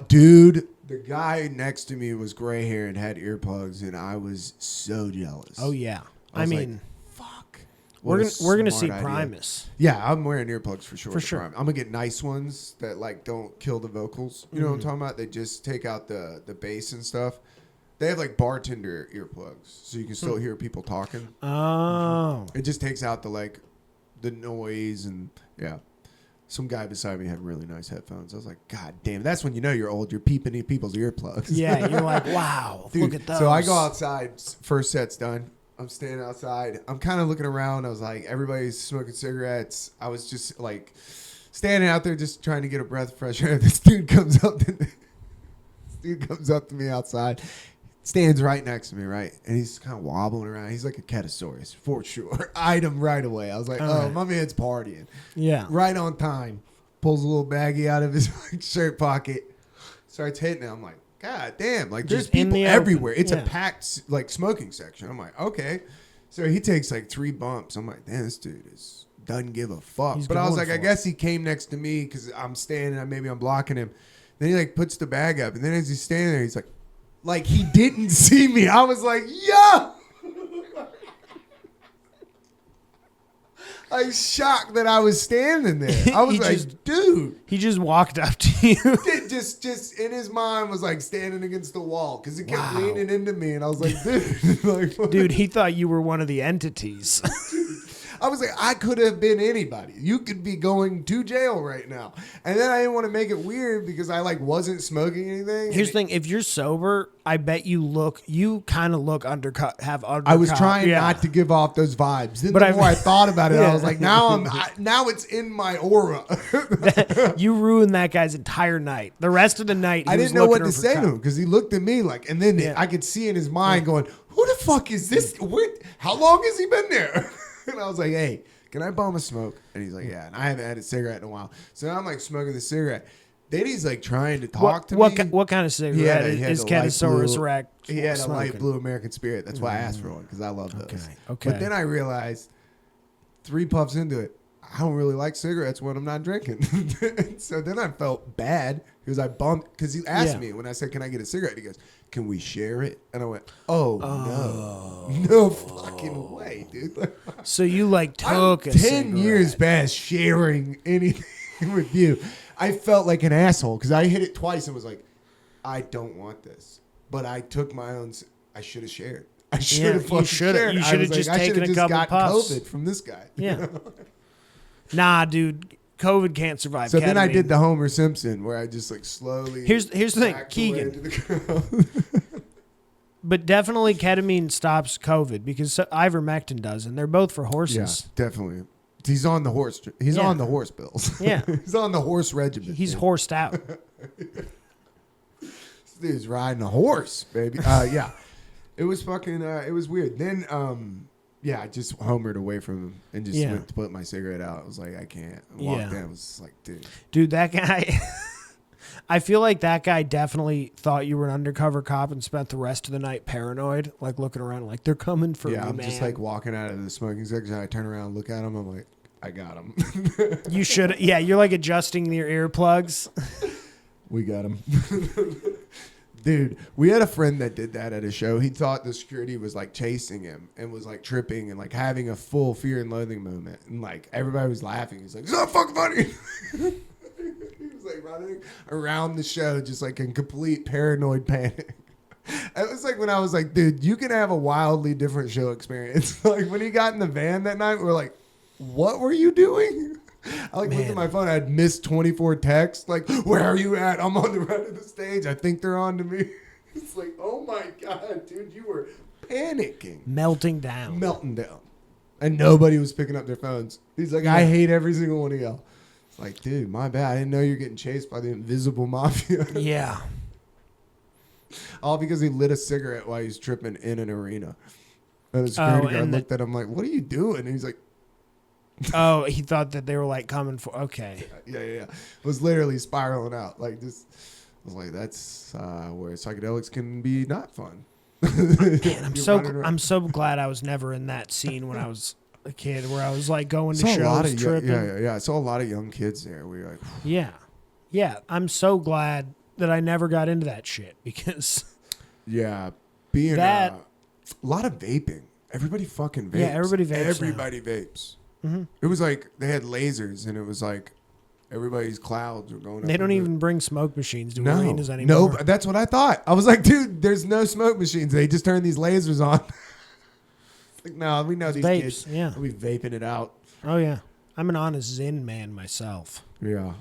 [SPEAKER 2] Dude, the guy next to me was gray hair and had earplugs and I was so jealous.
[SPEAKER 1] Oh yeah. I
[SPEAKER 2] was
[SPEAKER 1] mean,
[SPEAKER 2] like, fuck.
[SPEAKER 1] we're gonna see
[SPEAKER 2] idea.
[SPEAKER 1] Primus.
[SPEAKER 2] Yeah, I'm wearing earplugs for sure.
[SPEAKER 1] For sure.
[SPEAKER 2] I'm gonna get nice ones that like don't kill the vocals. You know what I'm talking about? They just take out the bass and stuff. They have like bartender earplugs, so you can still hear people talking.
[SPEAKER 1] Oh.
[SPEAKER 2] It just takes out the noise and yeah. Some guy beside me had really nice headphones. I was like, God damn, that's when you know you're old. You're peeping in people's earplugs.
[SPEAKER 1] Yeah, you're like, wow,
[SPEAKER 2] Dude,
[SPEAKER 1] look at those.
[SPEAKER 2] so I go outside. First set's done. I'm standing outside. I'm kind of looking around. I was like, everybody's smoking cigarettes. I was just like standing out there just trying to get a breath of fresh air. This dude comes up to me outside. Stands right next to me, right? And he's kind of wobbling around. He's like a Ketasaurus, for sure. Eyed him right away. I was like, my man's partying.
[SPEAKER 1] Yeah.
[SPEAKER 2] Right on time. Pulls a little baggie out of his shirt pocket. Starts hitting it. I'm like, God damn. Like, there's
[SPEAKER 1] Just in
[SPEAKER 2] people
[SPEAKER 1] the
[SPEAKER 2] everywhere.
[SPEAKER 1] open.
[SPEAKER 2] It's a packed, like, smoking section. I'm like, okay. So he takes, like, 3 bumps. I'm like, damn, this dude doesn't give a fuck.
[SPEAKER 1] He's
[SPEAKER 2] But I was
[SPEAKER 1] going
[SPEAKER 2] like, I
[SPEAKER 1] for
[SPEAKER 2] guess he came next to me because I'm standing. Maybe I'm blocking him. Then he, like, puts the bag up. And then as he's standing there, he's like he didn't see me. I was like, yeah. I was shocked that I was standing there. I was like, dude.
[SPEAKER 1] He just walked up to you.
[SPEAKER 2] Just in his mind was like standing against the wall because he kept
[SPEAKER 1] Wow.
[SPEAKER 2] leaning into me. And I was like, dude. Like,
[SPEAKER 1] Dude, he thought you were one of the entities.
[SPEAKER 2] I was like, I could have been anybody. You could be going to jail right now. And then I didn't want to make it weird because I like wasn't smoking anything.
[SPEAKER 1] Here's the thing. If you're sober, I bet you kind of look undercut, have undercut.
[SPEAKER 2] I was trying not to give off those vibes. Then
[SPEAKER 1] But
[SPEAKER 2] the more I thought about it, I was like, now it's in my aura.
[SPEAKER 1] You ruined that guy's entire night. The rest of the night,
[SPEAKER 2] I didn't know what to say to him because he looked at me like, and then I could see in his mind going, who the fuck is this? How long has he been there? And I was like, hey, can I bum a smoke? And he's like, yeah. And I haven't had a cigarette in a while. So now I'm like smoking the cigarette. Then he's like trying to talk to me.
[SPEAKER 1] What kind of cigarette is Ketasaurus Rex?
[SPEAKER 2] He had a
[SPEAKER 1] smoking?
[SPEAKER 2] light blue American Spirit. That's why I asked for one because I love those.
[SPEAKER 1] Okay.
[SPEAKER 2] But then I realized 3 puffs into it, I don't really like cigarettes when I'm not drinking. So then I felt bad because I bumped because he asked me when I said, can I get a cigarette? He goes, can we share it? And I went, no fucking way, dude.
[SPEAKER 1] So you like took
[SPEAKER 2] I'm
[SPEAKER 1] a
[SPEAKER 2] 10
[SPEAKER 1] cigarette.
[SPEAKER 2] years past sharing anything with you. I felt like an asshole because I hit it twice and was like, I don't want this. But I took my own. I should have shared. I should have fucking shared.
[SPEAKER 1] You should have just taken a couple
[SPEAKER 2] got
[SPEAKER 1] puffs.
[SPEAKER 2] COVID from this guy.
[SPEAKER 1] Yeah. Nah, dude. COVID can't survive.
[SPEAKER 2] So
[SPEAKER 1] ketamine.
[SPEAKER 2] then I did the Homer Simpson where I just like slowly.
[SPEAKER 1] Here's the thing,
[SPEAKER 2] backed away
[SPEAKER 1] Keegan.
[SPEAKER 2] into the crowd.
[SPEAKER 1] But definitely ketamine stops COVID because ivermectin does, and they're both for horses.
[SPEAKER 2] Yeah, definitely. He's on the horse. He's on the horse bills.
[SPEAKER 1] Yeah.
[SPEAKER 2] He's on the horse regimen.
[SPEAKER 1] He's horsed out.
[SPEAKER 2] This dude's riding a horse, baby. Yeah. It was fucking, it was weird. Then, I just homered away from him and just went to put my cigarette out. I was like, I can't. I walked in. I was just like, dude.
[SPEAKER 1] Dude, that guy, I feel like that guy definitely thought you were an undercover cop and spent the rest of the night paranoid, like looking around like, they're coming for me,
[SPEAKER 2] I'm
[SPEAKER 1] man.
[SPEAKER 2] just like walking out of the smoking section. I turn around, look at him. I'm like, I got him.
[SPEAKER 1] You should, you're like adjusting your earplugs.
[SPEAKER 2] We got him. Dude, we had a friend that did that at a show. He thought the security was like chasing him and was like tripping and like having a full fear and loathing moment. And like everybody was laughing. He's like, it's not fucking funny. He was like running around the show just like in complete paranoid panic. It was like when I was like, dude, you can have a wildly different show experience. Like when he got in the van that night, we were like, what were you doing? I looked at my phone. I had missed 24 texts. Like, where are you at? I'm on the right of the stage. I think they're on to me. It's like, oh my God, dude, you were panicking.
[SPEAKER 1] Melting down.
[SPEAKER 2] Melting down. And nobody was picking up their phones. He's like, I hate every single one of y'all. It's like, dude, my bad. I didn't know you're getting chased by the invisible mafia.
[SPEAKER 1] Yeah.
[SPEAKER 2] All because he lit a cigarette while he's tripping in an arena. And the security guard looked at him like, what are you doing? And he's like,
[SPEAKER 1] oh, he thought that they were like coming for, okay.
[SPEAKER 2] Yeah. It was literally spiraling out. Like this. I was like, that's where psychedelics can be not fun.
[SPEAKER 1] Man, I'm so glad I was never in that scene when I was a kid, where I was like going to shows, tripping.
[SPEAKER 2] Yeah. I saw a lot of young kids there. We were like,
[SPEAKER 1] yeah. I'm so glad that I never got into that shit, because
[SPEAKER 2] being that a lot of vaping. Everybody fucking vapes.
[SPEAKER 1] Yeah, everybody vapes.
[SPEAKER 2] Everybody vapes. Mm-hmm. It was like they had lasers, and it was like everybody's clouds were going.
[SPEAKER 1] They don't even bring smoke machines to arenas anymore.
[SPEAKER 2] No, that's what I thought. I was like, dude, there's no smoke machines. They just turn these lasers on. Like, no, we know these
[SPEAKER 1] vapes,
[SPEAKER 2] kids.
[SPEAKER 1] Yeah,
[SPEAKER 2] we'll be vaping it out.
[SPEAKER 1] Oh yeah, I'm an honest Zen man myself.
[SPEAKER 2] Yeah,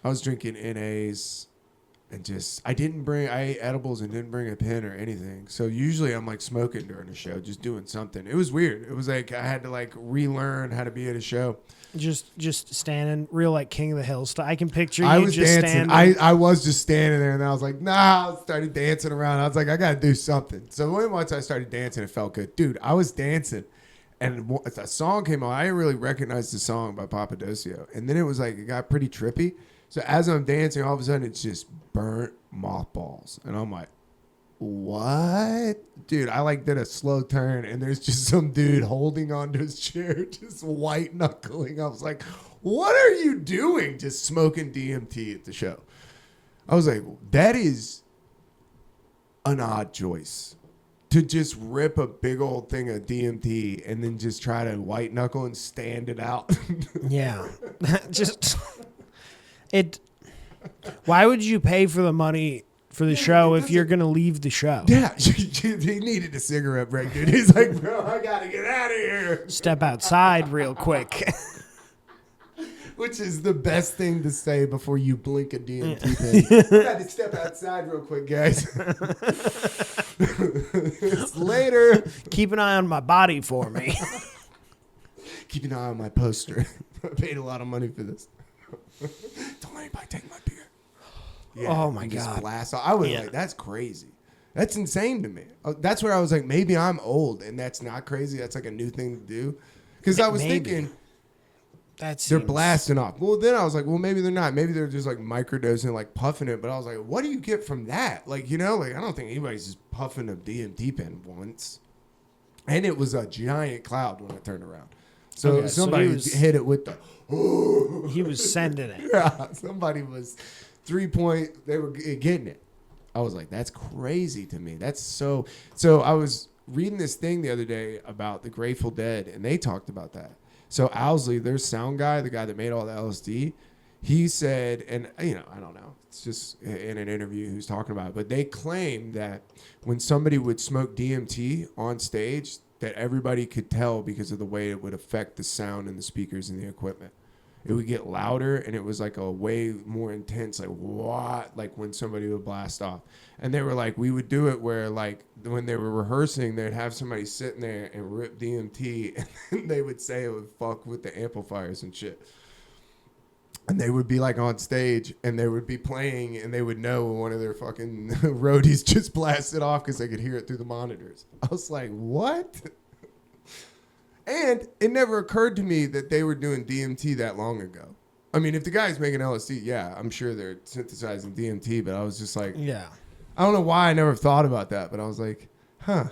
[SPEAKER 2] I was drinking NAs. And I ate edibles and didn't bring a pen or anything. So usually I'm like smoking during a show, just doing something. It was weird. It was like I had to like relearn how to be at a show.
[SPEAKER 1] Just standing, real like King of the Hill style. I can picture you.
[SPEAKER 2] I was
[SPEAKER 1] just
[SPEAKER 2] dancing. I was just standing there, and I was like, nah. I started dancing around. I was like, I gotta do something. So once I started dancing, it felt good, dude. I was dancing, and a song came on. I didn't really recognize the song by Papadosio, and then it was like it got pretty trippy. So as I'm dancing, all of a sudden it's just burnt mothballs. And I'm like, what? Dude, I like did a slow turn, and there's just some dude holding onto his chair, just white knuckling. I was like, what are you doing? Just smoking DMT at the show. I was like, that is an odd choice. To just rip a big old thing of DMT and then just try to white knuckle and stand it out. Yeah.
[SPEAKER 1] Just... Why would you pay for the money for the show if you're going to leave the show?
[SPEAKER 2] Yeah, he needed a cigarette break, dude. He's like, bro, I got to get out of here.
[SPEAKER 1] Step outside real quick.
[SPEAKER 2] Which is the best thing to say before you blink a DMT pen. I got to step outside real quick, guys. Later.
[SPEAKER 1] Keep an eye on my body for me.
[SPEAKER 2] Keep an eye on my poster. I paid a lot of money for this. Don't let anybody take my beer. Yeah,
[SPEAKER 1] oh my God.
[SPEAKER 2] Blast off. I was like, that's crazy. That's insane to me. That's where I was like, maybe I'm old and that's not crazy. That's like a new thing to do. Because I was thinking they're blasting off. Well, then I was like, well, maybe they're not. Maybe they're just like microdosing, like puffing it. But I was like, what do you get from that? Like, you know, like I don't think anybody's just puffing a DMT pen once. And it was a giant cloud when I turned around. So somebody hit it with the...
[SPEAKER 1] He was sending it.
[SPEAKER 2] Yeah, somebody was 3-point. They were getting it. I was like, that's crazy to me. That's so. So I was reading this thing the other day about the Grateful Dead, and they talked about that. So Owsley, their sound guy, the guy that made all the LSD, he said, and I don't know, it's just in an interview who's talking about it, but they claim that when somebody would smoke DMT on stage, that everybody could tell because of the way it would affect the sound and the speakers and the equipment. It would get louder, and it was like a way more intense, like what, like when somebody would blast off. And they were like, we would do it where like when they were rehearsing, they'd have somebody sitting there and rip DMT, and then they would say it would fuck with the amplifiers and shit. And they would be like on stage, and they would be playing, and they would know when one of their fucking roadies just blasted off because they could hear it through the monitors. I was like, what? And it never occurred to me that they were doing DMT that long ago. I mean, if the guy's making LSD, yeah, I'm sure they're synthesizing DMT, but I was just like,
[SPEAKER 1] yeah.
[SPEAKER 2] I don't know why I never thought about that, but I was like, huh.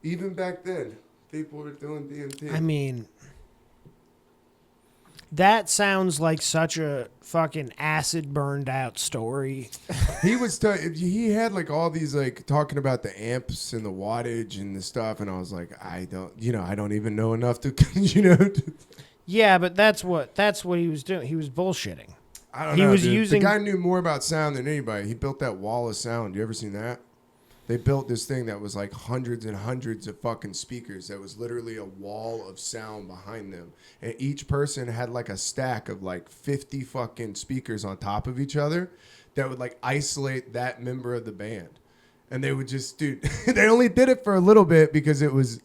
[SPEAKER 2] Even back then, people were doing DMT.
[SPEAKER 1] I mean... That sounds like such a fucking acid burned out story.
[SPEAKER 2] He had like all these like talking about the amps and the wattage and the stuff, and I was like, I don't even know enough to,
[SPEAKER 1] Yeah, but that's what he was doing. He was bullshitting.
[SPEAKER 2] I don't know. The guy knew more about sound than anybody. He built that wall of sound. You ever seen that? They built this thing that was like hundreds and hundreds of fucking speakers. That was literally a wall of sound behind them. And each person had like a stack of like 50 fucking speakers on top of each other that would like isolate that member of the band. And they would just, dude, they only did it for a little bit because it was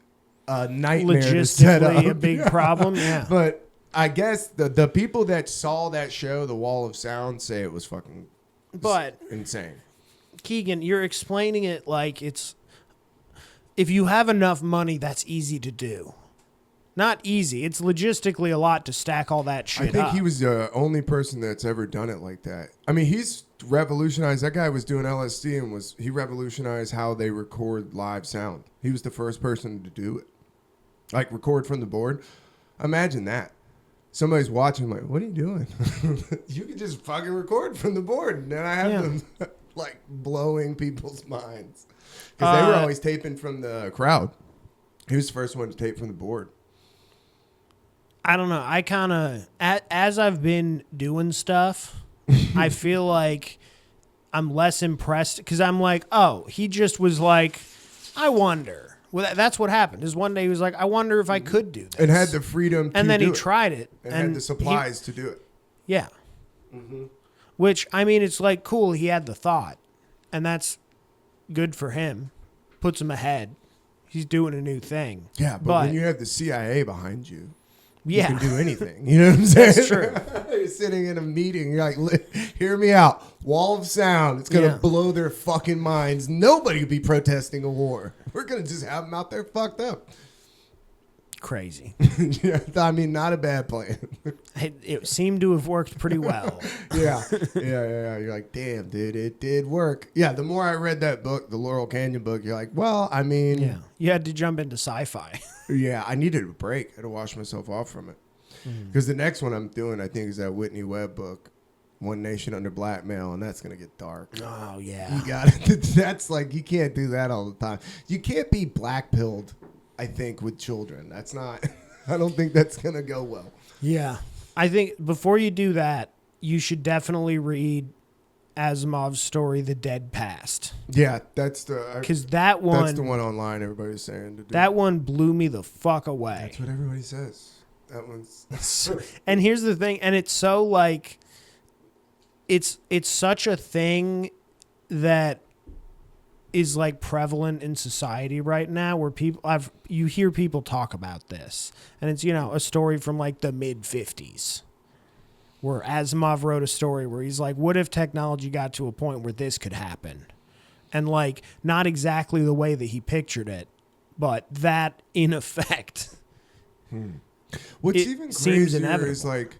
[SPEAKER 2] a nightmare to set up.
[SPEAKER 1] Logistically a big problem. Yeah.
[SPEAKER 2] But I guess the people that saw that show, The Wall of Sound, say it was fucking insane.
[SPEAKER 1] Keegan, you're explaining it like it's, if you have enough money, that's easy to do. Not easy. It's logistically a lot to stack all that shit up.
[SPEAKER 2] I think he was the only person that's ever done it like that. I mean, he's revolutionized. That guy was doing LSD and he revolutionized how they record live sound. He was the first person to do it. Like record from the board. Imagine that. Somebody's watching like, what are you doing? You can just fucking record from the board. And then I have them like blowing people's minds. Because they were always taping from the crowd. He was the first one to tape from the board.
[SPEAKER 1] I don't know. I kind of, as I've been doing stuff, I feel like I'm less impressed because I'm like, oh, he just was like, I wonder. Well, that's what happened. Is one day he was like, I wonder if I could do this.
[SPEAKER 2] And had the freedom to
[SPEAKER 1] and then
[SPEAKER 2] do
[SPEAKER 1] he
[SPEAKER 2] it.
[SPEAKER 1] tried it.
[SPEAKER 2] And had the supplies to do it.
[SPEAKER 1] Yeah. Mm-hmm. Which, I mean, it's like cool. He had the thought. And that's good for him. Puts him ahead. He's doing a new thing.
[SPEAKER 2] Yeah, but when you have the CIA behind you.
[SPEAKER 1] Yeah.
[SPEAKER 2] You can do anything. You know what I'm saying?
[SPEAKER 1] That's true.
[SPEAKER 2] You're sitting in a meeting. You're like, hear me out. Wall of sound. It's going to blow their fucking minds. Nobody could be protesting a war. We're going to just have them out there fucked up.
[SPEAKER 1] Crazy.
[SPEAKER 2] Yeah, I mean, not a bad plan.
[SPEAKER 1] It seemed to have worked pretty well.
[SPEAKER 2] Yeah. You're like, damn, dude, it did work. Yeah, the more I read that book, the Laurel Canyon book, you're like, well, I mean.
[SPEAKER 1] Yeah. You had to jump into sci-fi.
[SPEAKER 2] Yeah, I needed a break. I had to wash myself off from it. Because the next one I'm doing, I think, is that Whitney Webb book, One Nation Under Blackmail, and that's going to get dark.
[SPEAKER 1] Oh, yeah.
[SPEAKER 2] You got it. That's like, you can't do that all the time. You can't be black-pilled, I think, with children. That's not, I don't think that's going to go well.
[SPEAKER 1] Yeah. I think before you do that, you should definitely read Asimov's story, The Dead Past.
[SPEAKER 2] Yeah, that's the...
[SPEAKER 1] Because that one...
[SPEAKER 2] That's the one online everybody's saying to do.
[SPEAKER 1] That one blew me the fuck away.
[SPEAKER 2] That's what everybody says. That one's...
[SPEAKER 1] And here's the thing, and it's so like... It's such a thing that is like prevalent in society right now where you hear people talk about this. And it's, a story from like the mid-50s. Where Asimov wrote a story where he's like, what if technology got to a point where this could happen? And like, not exactly the way that he pictured it, but that in effect.
[SPEAKER 2] What's even crazier is like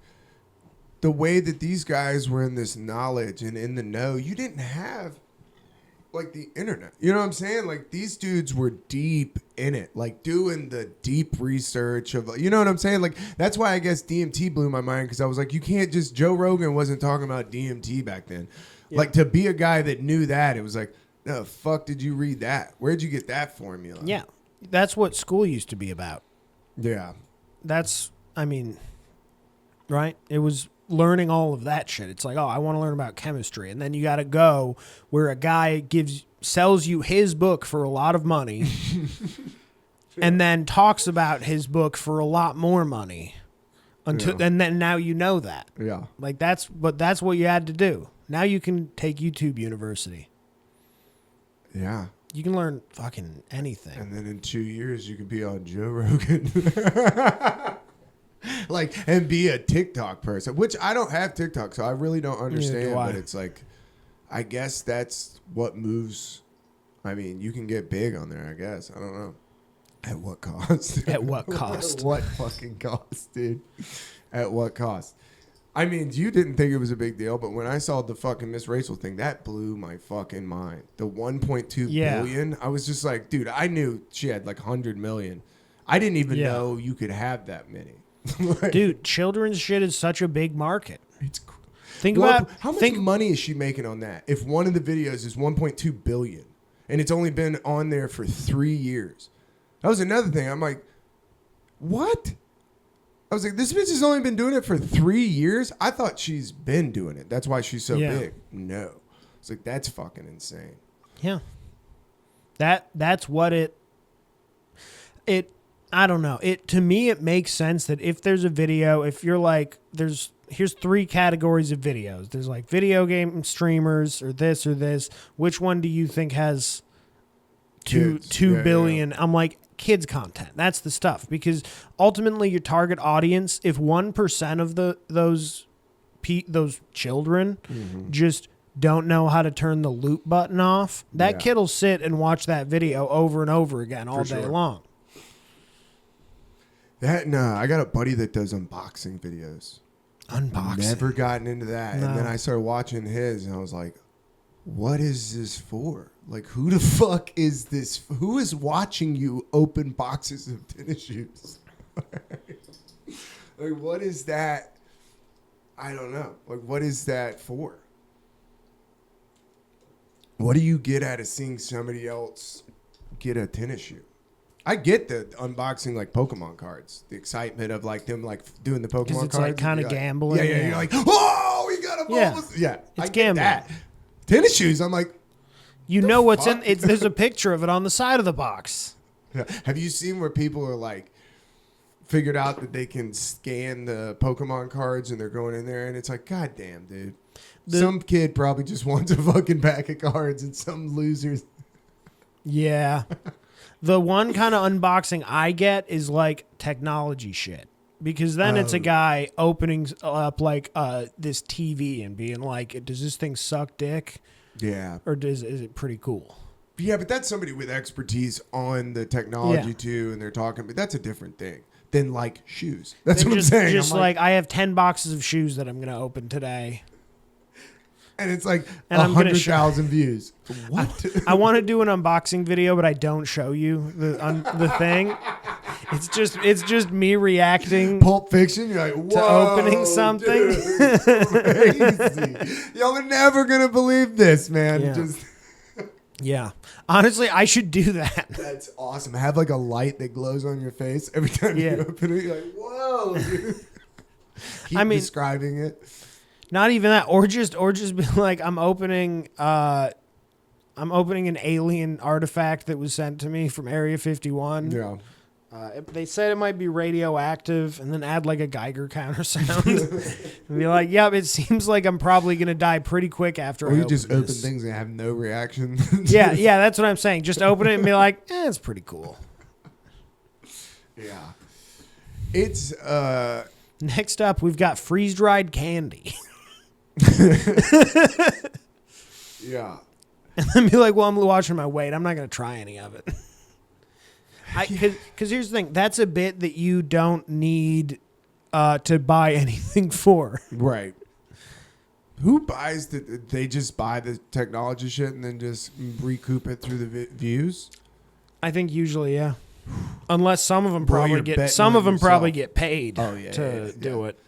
[SPEAKER 2] the way that these guys were in this knowledge and in the know. You didn't have like the internet. You know what I'm saying? Like these dudes were deep in it, like doing the deep research of, you know what I'm saying? Like that's why I guess DMT blew my mind, because I was like, you can't just, Joe Rogan wasn't talking about DMT back then. Yeah. Like to be a guy that knew that, it was like, the fuck did you read that? Where'd you get that formula?
[SPEAKER 1] Yeah, that's what school used to be about.
[SPEAKER 2] Yeah.
[SPEAKER 1] That's, right? It was learning all of that shit. It's like, oh, I want to learn about chemistry. And then you got to go where a guy sells you his book for a lot of money and then talks about his book for a lot more money and then now you know that.
[SPEAKER 2] Yeah.
[SPEAKER 1] Like that's what you had to do. Now you can take YouTube University.
[SPEAKER 2] Yeah.
[SPEAKER 1] You can learn fucking anything.
[SPEAKER 2] And then in 2 years you can be on Joe Rogan. Like, and be a TikTok person, which I don't have TikTok, so I really don't understand. But it's like, I guess that's what moves. I mean, you can get big on there, I guess. I don't know. At what cost?
[SPEAKER 1] At what cost?
[SPEAKER 2] At what fucking cost, dude? At what cost? I mean, you didn't think it was a big deal, but when I saw the fucking Miss Rachel thing, that blew my fucking mind. The 1.2 billion, I was just like, dude, I knew she had like 100 million. I didn't even know you could have that many. Like,
[SPEAKER 1] dude, children's shit is such a big market.
[SPEAKER 2] It's
[SPEAKER 1] think about
[SPEAKER 2] how much money is she making on that? If one of the videos is 1.2 billion and it's only been on there for 3 years, that was another thing. I'm like, what? I was like, this bitch has only been doing it for 3 years. I thought she's been doing it. That's why she's so big. No, it's like that's fucking insane.
[SPEAKER 1] Yeah, that's what it. I don't know. To me, it makes sense that if there's a video, if you're like, here's 3 categories of videos. There's like video game streamers or this. Which one do you think has two billion? I'm like, kids content. That's the stuff, because ultimately your target audience, if 1% of those children just don't know how to turn the loop button off, that kid will sit and watch that video over and over again all day long.
[SPEAKER 2] I got a buddy that does unboxing videos.
[SPEAKER 1] Unboxing.
[SPEAKER 2] Never gotten into that.
[SPEAKER 1] No.
[SPEAKER 2] And then I started watching his and I was like, what is this for? Like, who the fuck is this? Who is watching you open boxes of tennis shoes? Like, what is that? I don't know. Like, what is that for? What do you get out of seeing somebody else get a tennis shoe? I get the unboxing, like Pokemon cards, the excitement of like them like doing the Pokemon cards.
[SPEAKER 1] Because it's like kind of gambling.
[SPEAKER 2] Yeah. You're like, oh, we got a Bulbasaur. Yeah,
[SPEAKER 1] it's gambling.
[SPEAKER 2] That. Tennis shoes, I'm like,
[SPEAKER 1] you know what's in it? There's a picture of it on the side of the box.
[SPEAKER 2] Yeah. Have you seen where people are like figured out that they can scan the Pokemon cards and they're going in there and it's like, God damn, dude. Some kid probably just wants a fucking pack of cards and some losers. Yeah.
[SPEAKER 1] The one kind of unboxing I get is like technology shit. Because then it's a guy opening up like this TV and being like, does this thing suck dick?
[SPEAKER 2] Yeah.
[SPEAKER 1] Or is it pretty cool?
[SPEAKER 2] Yeah, but that's somebody with expertise on the technology too, and they're talking, but that's a different thing than like shoes. That's what I'm saying.
[SPEAKER 1] Just like I have 10 boxes of shoes that I'm going to open today.
[SPEAKER 2] And it's like 100,000 views. What?
[SPEAKER 1] I want to do an unboxing video, but I don't show you the thing. It's just me reacting.
[SPEAKER 2] Pulp Fiction. You're like, whoa,
[SPEAKER 1] to opening something.
[SPEAKER 2] Dude, crazy. Y'all are never gonna believe this, man.
[SPEAKER 1] Yeah. Yeah. Honestly, I should do that.
[SPEAKER 2] That's awesome. Have like a light that glows on your face every time you open it. You're like, whoa, dude. Keep describing it.
[SPEAKER 1] Not even that, or just be like, I'm opening an alien artifact that was sent to me from Area 51.
[SPEAKER 2] Yeah.
[SPEAKER 1] They said it might be radioactive, and then add like a Geiger counter sound. And be like, yep, it seems like I'm probably gonna die pretty quick after.
[SPEAKER 2] Or you just open things and have no reaction.
[SPEAKER 1] yeah, that's what I'm saying. Just open it and be like, it's pretty cool.
[SPEAKER 2] Yeah. It's
[SPEAKER 1] Next up, we've got freeze-dried candy.
[SPEAKER 2] Yeah.
[SPEAKER 1] And then be like, well, I'm watching my weight. I'm not going to try any of it. Because here's the thing. That's a bit that you don't need to buy anything for.
[SPEAKER 2] Right. Who buys they just buy the technology shit and then just recoup it through the views?
[SPEAKER 1] I think usually, yeah. Unless some of them probably get paid to do it.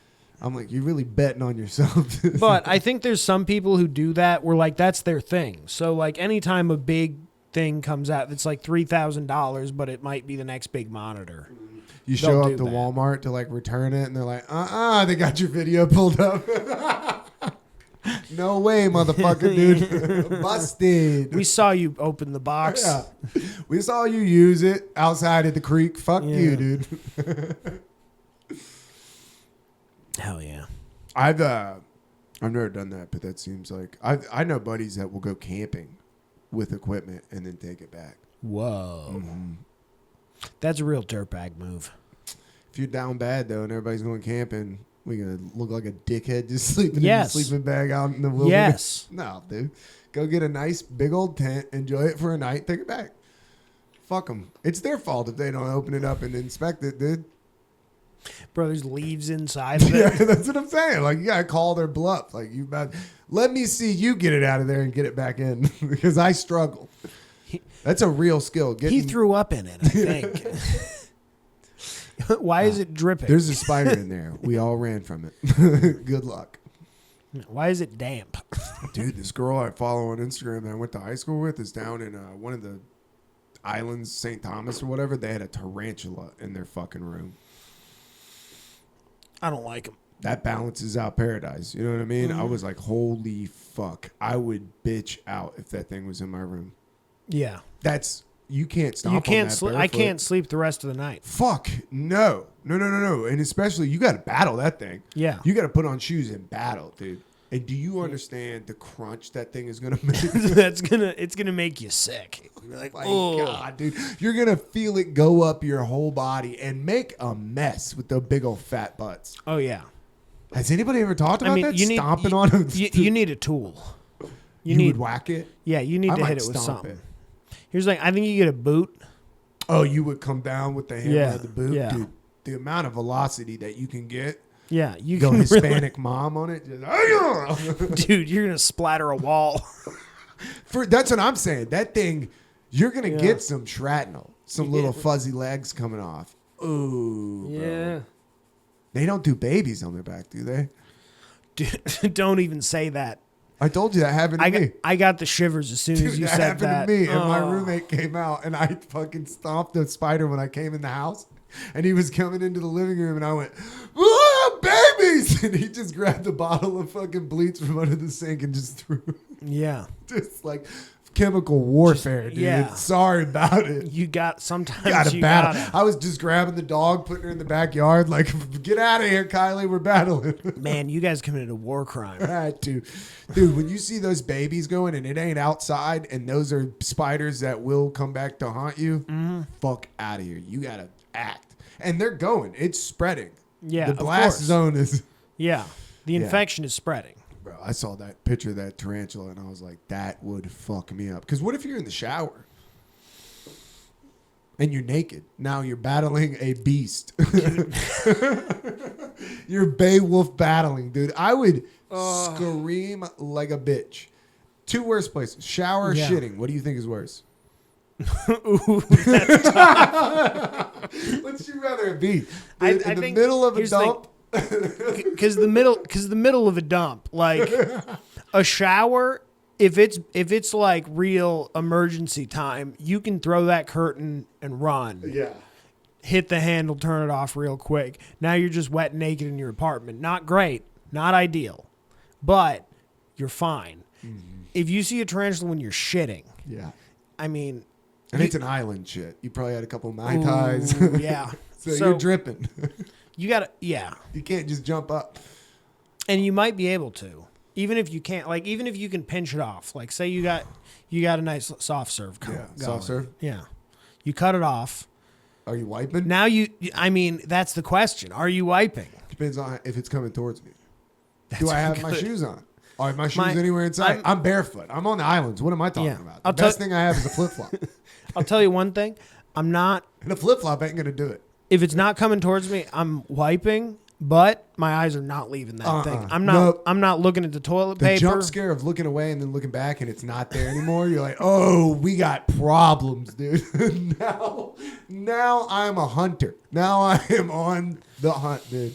[SPEAKER 2] I'm like, you're really betting on yourself.
[SPEAKER 1] But I think there's some people who do that where like that's their thing. So like anytime a big thing comes out that's like $3,000, but it might be the next big monitor.
[SPEAKER 2] You show up to Walmart to like return it and they're like, they got your video pulled up. No way, motherfucker, dude. Busted.
[SPEAKER 1] We saw you open the box.
[SPEAKER 2] Yeah. We saw you use it outside at the creek. Fuck you, dude.
[SPEAKER 1] Hell yeah.
[SPEAKER 2] I've never done that, but that seems like I know buddies that will go camping with equipment and then take it back.
[SPEAKER 1] Whoa. Mm-hmm. That's a real dirtbag move.
[SPEAKER 2] If you're down bad though and everybody's going camping, we gonna look like a dickhead just sleeping in a sleeping bag out in the wilderness.
[SPEAKER 1] Yes.
[SPEAKER 2] No, dude. Go get a nice big old tent, enjoy it for a night, take it back. Fuck them. It's their fault if they don't open it up and inspect it, dude.
[SPEAKER 1] Bro, there's leaves inside of it.
[SPEAKER 2] Yeah, that's what I'm saying. Like, you gotta call their bluff. Like, let me see you get it out of there and get it back in because I struggle. That's a real skill.
[SPEAKER 1] He threw up in it, I think. Why is it dripping?
[SPEAKER 2] There's a spider in there. We all ran from it. Good luck.
[SPEAKER 1] Why is it damp?
[SPEAKER 2] Dude, this girl I follow on Instagram that I went to high school with is down in one of the islands, St. Thomas or whatever. They had a tarantula in their fucking room.
[SPEAKER 1] I don't like them.
[SPEAKER 2] That balances out paradise. You know what I mean? Mm-hmm. I was like, holy fuck. I would bitch out if that thing was in my room.
[SPEAKER 1] Yeah.
[SPEAKER 2] You can't stop.
[SPEAKER 1] You can't sleep. I can't sleep the rest of the night.
[SPEAKER 2] Fuck no. And especially you got to battle that thing.
[SPEAKER 1] Yeah.
[SPEAKER 2] You got to put on shoes and battle, dude. And do you understand the crunch that thing is gonna make?
[SPEAKER 1] It's gonna make you sick. You're like,
[SPEAKER 2] My
[SPEAKER 1] oh
[SPEAKER 2] God, dude, you're gonna feel it go up your whole body and make a mess with the big old fat butts.
[SPEAKER 1] Oh yeah.
[SPEAKER 2] Has anybody ever talked about that? Stomping on them?
[SPEAKER 1] You need a tool.
[SPEAKER 2] You would whack it?
[SPEAKER 1] Yeah, you need
[SPEAKER 2] I
[SPEAKER 1] to
[SPEAKER 2] might
[SPEAKER 1] hit it with
[SPEAKER 2] stomp
[SPEAKER 1] something.
[SPEAKER 2] it.
[SPEAKER 1] Here's like, I think you get a boot.
[SPEAKER 2] Oh, you would come down with the hammer of the boot?
[SPEAKER 1] Yeah.
[SPEAKER 2] Dude, the amount of velocity that you can get.
[SPEAKER 1] Yeah, you
[SPEAKER 2] Go
[SPEAKER 1] can
[SPEAKER 2] Hispanic mom on it. Just,
[SPEAKER 1] dude, you're gonna splatter a wall.
[SPEAKER 2] That's what I'm saying. That thing, you're going to get some shrapnel, some little fuzzy legs coming off. Ooh.
[SPEAKER 1] Yeah.
[SPEAKER 2] Bro. They don't do babies on their back, do they?
[SPEAKER 1] Dude, don't even say that.
[SPEAKER 2] I told you that happened to me.
[SPEAKER 1] I got the shivers as soon as you
[SPEAKER 2] that
[SPEAKER 1] said
[SPEAKER 2] happened
[SPEAKER 1] that.
[SPEAKER 2] to me. And my roommate came out, and I fucking stomped the spider when I came in the house. And he was coming into the living room, and I went, babies! And he just grabbed a bottle of fucking bleach from under the sink and just threw it.
[SPEAKER 1] Yeah.
[SPEAKER 2] Just like chemical warfare, dude.
[SPEAKER 1] yeah.
[SPEAKER 2] Sorry about it.
[SPEAKER 1] Sometimes
[SPEAKER 2] You battle. I was just grabbing the dog, putting her in the backyard, like, get out of here, Kylie, we're battling.
[SPEAKER 1] Man, you guys committed a war crime.
[SPEAKER 2] I had to. Dude, when you see those babies going and it ain't outside and those are spiders that will come back to haunt you, fuck out of here. You got to act. And they're going. It's spreading.
[SPEAKER 1] Yeah,
[SPEAKER 2] the blast zone is.
[SPEAKER 1] Yeah, the infection is spreading.
[SPEAKER 2] Bro, I saw that picture of that tarantula and I was like, that would fuck me up. Because what if you're in the shower and you're naked? Now you're battling a beast. You're Beowulf battling, dude. I would scream like a bitch. Two worst places: shower, shitting. What do you think is worse?
[SPEAKER 1] Ooh, that's tough.
[SPEAKER 2] What'd you rather it be?
[SPEAKER 1] I
[SPEAKER 2] In the
[SPEAKER 1] think
[SPEAKER 2] middle of a dump?
[SPEAKER 1] Because the middle of a dump, like a shower, if it's like real emergency time, you can throw that curtain and run.
[SPEAKER 2] Yeah.
[SPEAKER 1] Hit the handle, turn it off real quick. Now you're just wet and naked in your apartment. Not great, not ideal, but you're fine. Mm-hmm. If you see a tarantula when you're shitting, I mean.
[SPEAKER 2] And it's an island shit. You probably had a couple of Mai Tais.
[SPEAKER 1] Yeah.
[SPEAKER 2] so you're dripping.
[SPEAKER 1] You got to,
[SPEAKER 2] You can't just jump up.
[SPEAKER 1] And you might be able to. Even if you can't, like, even if you can pinch it off. Like, say you got a nice soft serve going.
[SPEAKER 2] Soft serve?
[SPEAKER 1] Yeah. You cut it off.
[SPEAKER 2] Are you wiping?
[SPEAKER 1] Now I mean, that's the question. Are you wiping?
[SPEAKER 2] Depends on if it's coming towards me.
[SPEAKER 1] That's
[SPEAKER 2] Do I have my shoes on? Are my shoes anywhere inside? I'm barefoot. I'm on the islands. What am I talking about? The best thing I have is a flip-flop.
[SPEAKER 1] I'll tell you one thing. I'm not.
[SPEAKER 2] And a flip-flop ain't going to do it.
[SPEAKER 1] If it's not coming towards me, I'm wiping, but my eyes are not leaving that thing. I'm not.
[SPEAKER 2] Nope.
[SPEAKER 1] I'm not looking at the toilet paper.
[SPEAKER 2] The jump scare of looking away and then looking back and it's not there anymore. You're like, oh, we got problems, dude. now I'm a hunter. Now I am on the hunt, dude.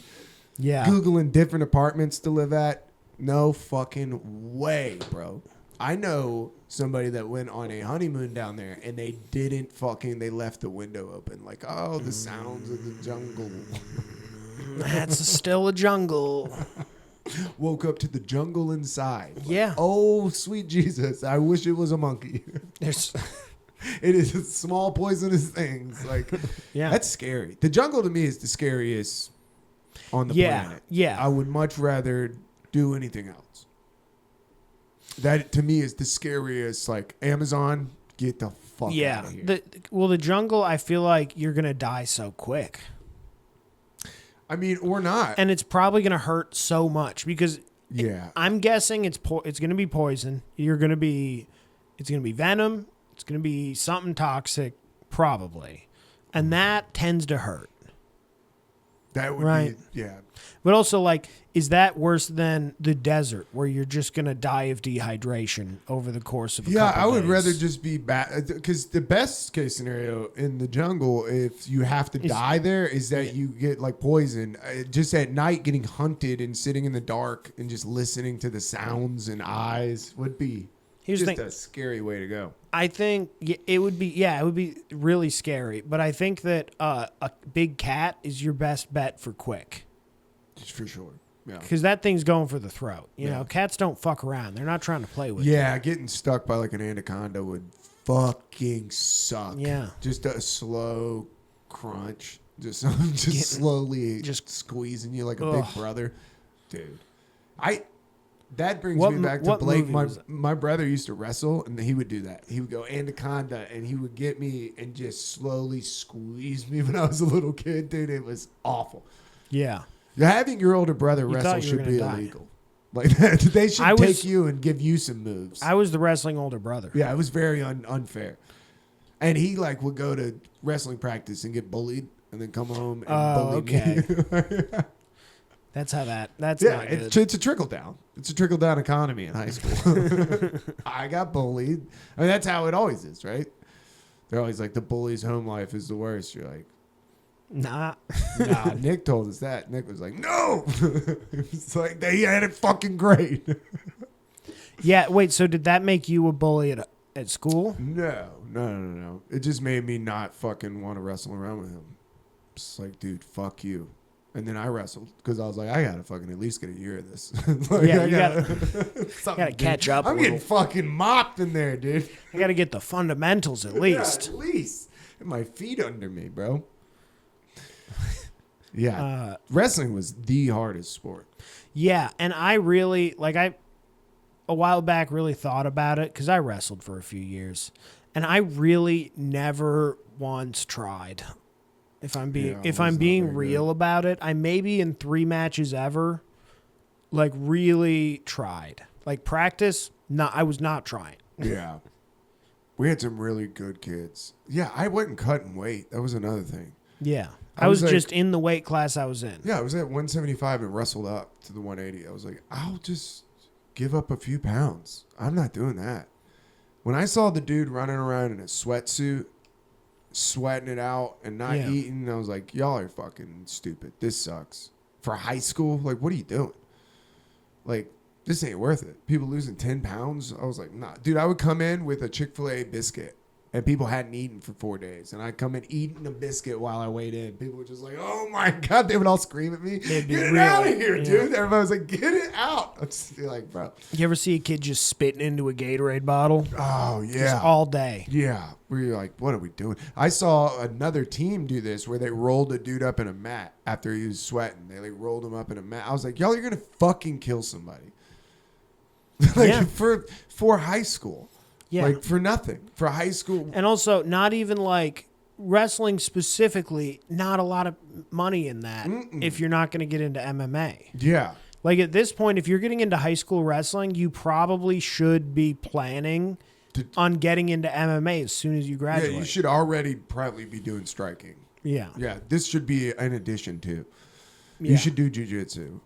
[SPEAKER 1] Yeah.
[SPEAKER 2] Googling different apartments to live at. No fucking way, bro. I know somebody that went on a honeymoon down there and they left the window open. Like, oh, the sounds of the jungle.
[SPEAKER 1] That's still a jungle.
[SPEAKER 2] Woke up to the jungle inside. Like,
[SPEAKER 1] yeah.
[SPEAKER 2] Oh, sweet Jesus. I wish it was a monkey. It is a small poisonous things. Like, that's scary. The jungle to me is the scariest on the planet.
[SPEAKER 1] Yeah.
[SPEAKER 2] I would much rather do anything else. That to me is the scariest. Like Amazon, get the fuck out of here.
[SPEAKER 1] The jungle, I feel like you're gonna die so quick.
[SPEAKER 2] I mean, or not.
[SPEAKER 1] And it's probably gonna hurt so much because I'm guessing it's gonna be poison. It's gonna be venom. It's gonna be something toxic, probably, and that tends to hurt.
[SPEAKER 2] That would be.
[SPEAKER 1] But also, like, is that worse than the desert where you're just going to die of dehydration over the course of a couple
[SPEAKER 2] I would
[SPEAKER 1] days?
[SPEAKER 2] rather just be bad. Because the best case scenario in the jungle, if you have to die there, is that you get, like, poison. Just at night getting hunted and sitting in the dark and just listening to the sounds and eyes would be a scary way to go.
[SPEAKER 1] I think it would be really scary. But I think that a big cat is your best bet for quick.
[SPEAKER 2] For sure. Yeah.
[SPEAKER 1] Because that thing's going for the throat. You know, cats don't fuck around. They're not trying to play with you.
[SPEAKER 2] Yeah, getting stuck by like an anaconda would fucking suck.
[SPEAKER 1] Yeah.
[SPEAKER 2] Just a slow crunch. Just slowly just squeezing you like a big brother. Dude. That brings
[SPEAKER 1] What
[SPEAKER 2] me back to
[SPEAKER 1] what
[SPEAKER 2] Blake.
[SPEAKER 1] movie was it?
[SPEAKER 2] My brother used to wrestle, and he would do that. He would go Anaconda, and he would get me and just slowly squeeze me when I was a little kid, dude. It was awful.
[SPEAKER 1] Yeah.
[SPEAKER 2] Having your older brother
[SPEAKER 1] You
[SPEAKER 2] wrestle
[SPEAKER 1] thought you were
[SPEAKER 2] should be
[SPEAKER 1] gonna die.
[SPEAKER 2] illegal. Like that. They should
[SPEAKER 1] I
[SPEAKER 2] take
[SPEAKER 1] was-
[SPEAKER 2] you and give you some moves.
[SPEAKER 1] I was the wrestling older brother.
[SPEAKER 2] Yeah, it was very unfair. And he like would go to wrestling practice and get bullied, and then come home and bully me.
[SPEAKER 1] That's how that. That's
[SPEAKER 2] Yeah,
[SPEAKER 1] not good.
[SPEAKER 2] it's a trickle down. It's a trickle down economy in high school. I got bullied. I mean, that's how it always is, right? They're always like, the bully's home life is the worst. You're like,
[SPEAKER 1] Nah.
[SPEAKER 2] nah. Nick told us that. Nick was like, no. It's like they had it fucking great.
[SPEAKER 1] Yeah. Wait. So did that make you a bully at school?
[SPEAKER 2] No. It just made me not fucking want to wrestle around with him. It's like, dude, fuck you. And then I wrestled because I was like, I gotta fucking at least get a year of this. Like,
[SPEAKER 1] Yeah,
[SPEAKER 2] I
[SPEAKER 1] you gotta
[SPEAKER 2] dude.
[SPEAKER 1] catch up.
[SPEAKER 2] I'm
[SPEAKER 1] a
[SPEAKER 2] getting
[SPEAKER 1] little.
[SPEAKER 2] fucking mopped in there, dude.
[SPEAKER 1] I gotta get the fundamentals at least.
[SPEAKER 2] Yeah, at least. And my feet under me, bro. Yeah. Wrestling was the hardest sport.
[SPEAKER 1] Yeah, and I really a while back really thought about it because I wrestled for a few years, and I really never once tried. If I'm being real about it, I maybe in 3 matches ever, like really tried. Like practice, I was not trying.
[SPEAKER 2] Yeah. We had some really good kids. Yeah, I wasn't cutting weight. That was another thing.
[SPEAKER 1] Yeah,
[SPEAKER 2] I
[SPEAKER 1] I was
[SPEAKER 2] was
[SPEAKER 1] just in the weight class I was in.
[SPEAKER 2] Yeah, I was at 175 and wrestled up to the 180. I was like, I'll just give up a few pounds. I'm not doing that. When I saw the dude running around in a sweatsuit, sweating it out and not eating, I was like, y'all are fucking stupid. This sucks. For high school, like, what are you doing? Like, this ain't worth it. People losing 10 pounds. I was like, nah. Dude, I would come in with a Chick-fil-A biscuit and people hadn't eaten for 4 days. And I'd come in eating a biscuit while I weighed in. People were just like, oh my God. They would all scream at me. Get it out of here, dude. Everybody was like, get it out. I'm just like, bro.
[SPEAKER 1] You ever see a kid just spitting into a Gatorade bottle?
[SPEAKER 2] Oh, yeah.
[SPEAKER 1] Just all day.
[SPEAKER 2] Yeah. We're like, what are we doing? I saw another team do this where they rolled a dude up in a mat after he was sweating. They like rolled him up in a mat. I was like, y'all are going to fucking kill somebody. Like for high school.
[SPEAKER 1] Yeah.
[SPEAKER 2] Like for nothing. For high school.
[SPEAKER 1] And also, not even like wrestling specifically, not a lot of money in that if you're not going to get into MMA.
[SPEAKER 2] Yeah.
[SPEAKER 1] Like at this point, if you're getting into high school wrestling, you probably should be planning on getting into MMA as soon as you graduate.
[SPEAKER 2] Yeah, you should already probably be doing striking.
[SPEAKER 1] Yeah.
[SPEAKER 2] Yeah, this should be an addition to.
[SPEAKER 1] Yeah.
[SPEAKER 2] You should do jiu-jitsu.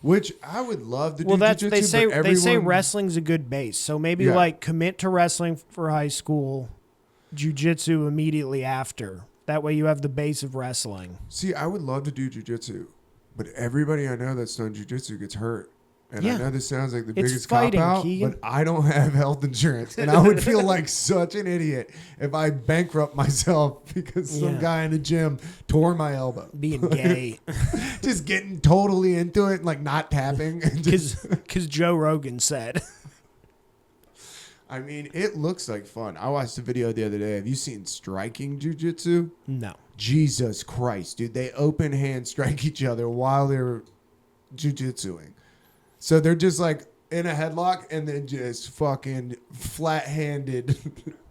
[SPEAKER 2] Which I would love to do
[SPEAKER 1] Well,
[SPEAKER 2] jiu-jitsu,
[SPEAKER 1] they say
[SPEAKER 2] but everyone...
[SPEAKER 1] they say wrestling's a good base. So maybe like commit to wrestling for high school, jiu-jitsu immediately after. That way you have the base of wrestling.
[SPEAKER 2] See, I would love to do jiu-jitsu, but everybody I know that's done jiu-jitsu gets hurt. And I know this sounds like the biggest
[SPEAKER 1] fighting,
[SPEAKER 2] cop-out,
[SPEAKER 1] Keegan.
[SPEAKER 2] but I don't have health insurance. And I would feel like such an idiot if I bankrupt myself because some guy in the gym tore my elbow.
[SPEAKER 1] Being gay.
[SPEAKER 2] Just getting totally into it and like not tapping.
[SPEAKER 1] Because Joe Rogan said.
[SPEAKER 2] I mean, it looks like fun. I watched a video the other day. Have you seen striking jiu-jitsu?
[SPEAKER 1] No.
[SPEAKER 2] Jesus Christ, dude. They open hand strike each other while they're jiu-jitsuing. So they're just like in a headlock and then just fucking flat-handed.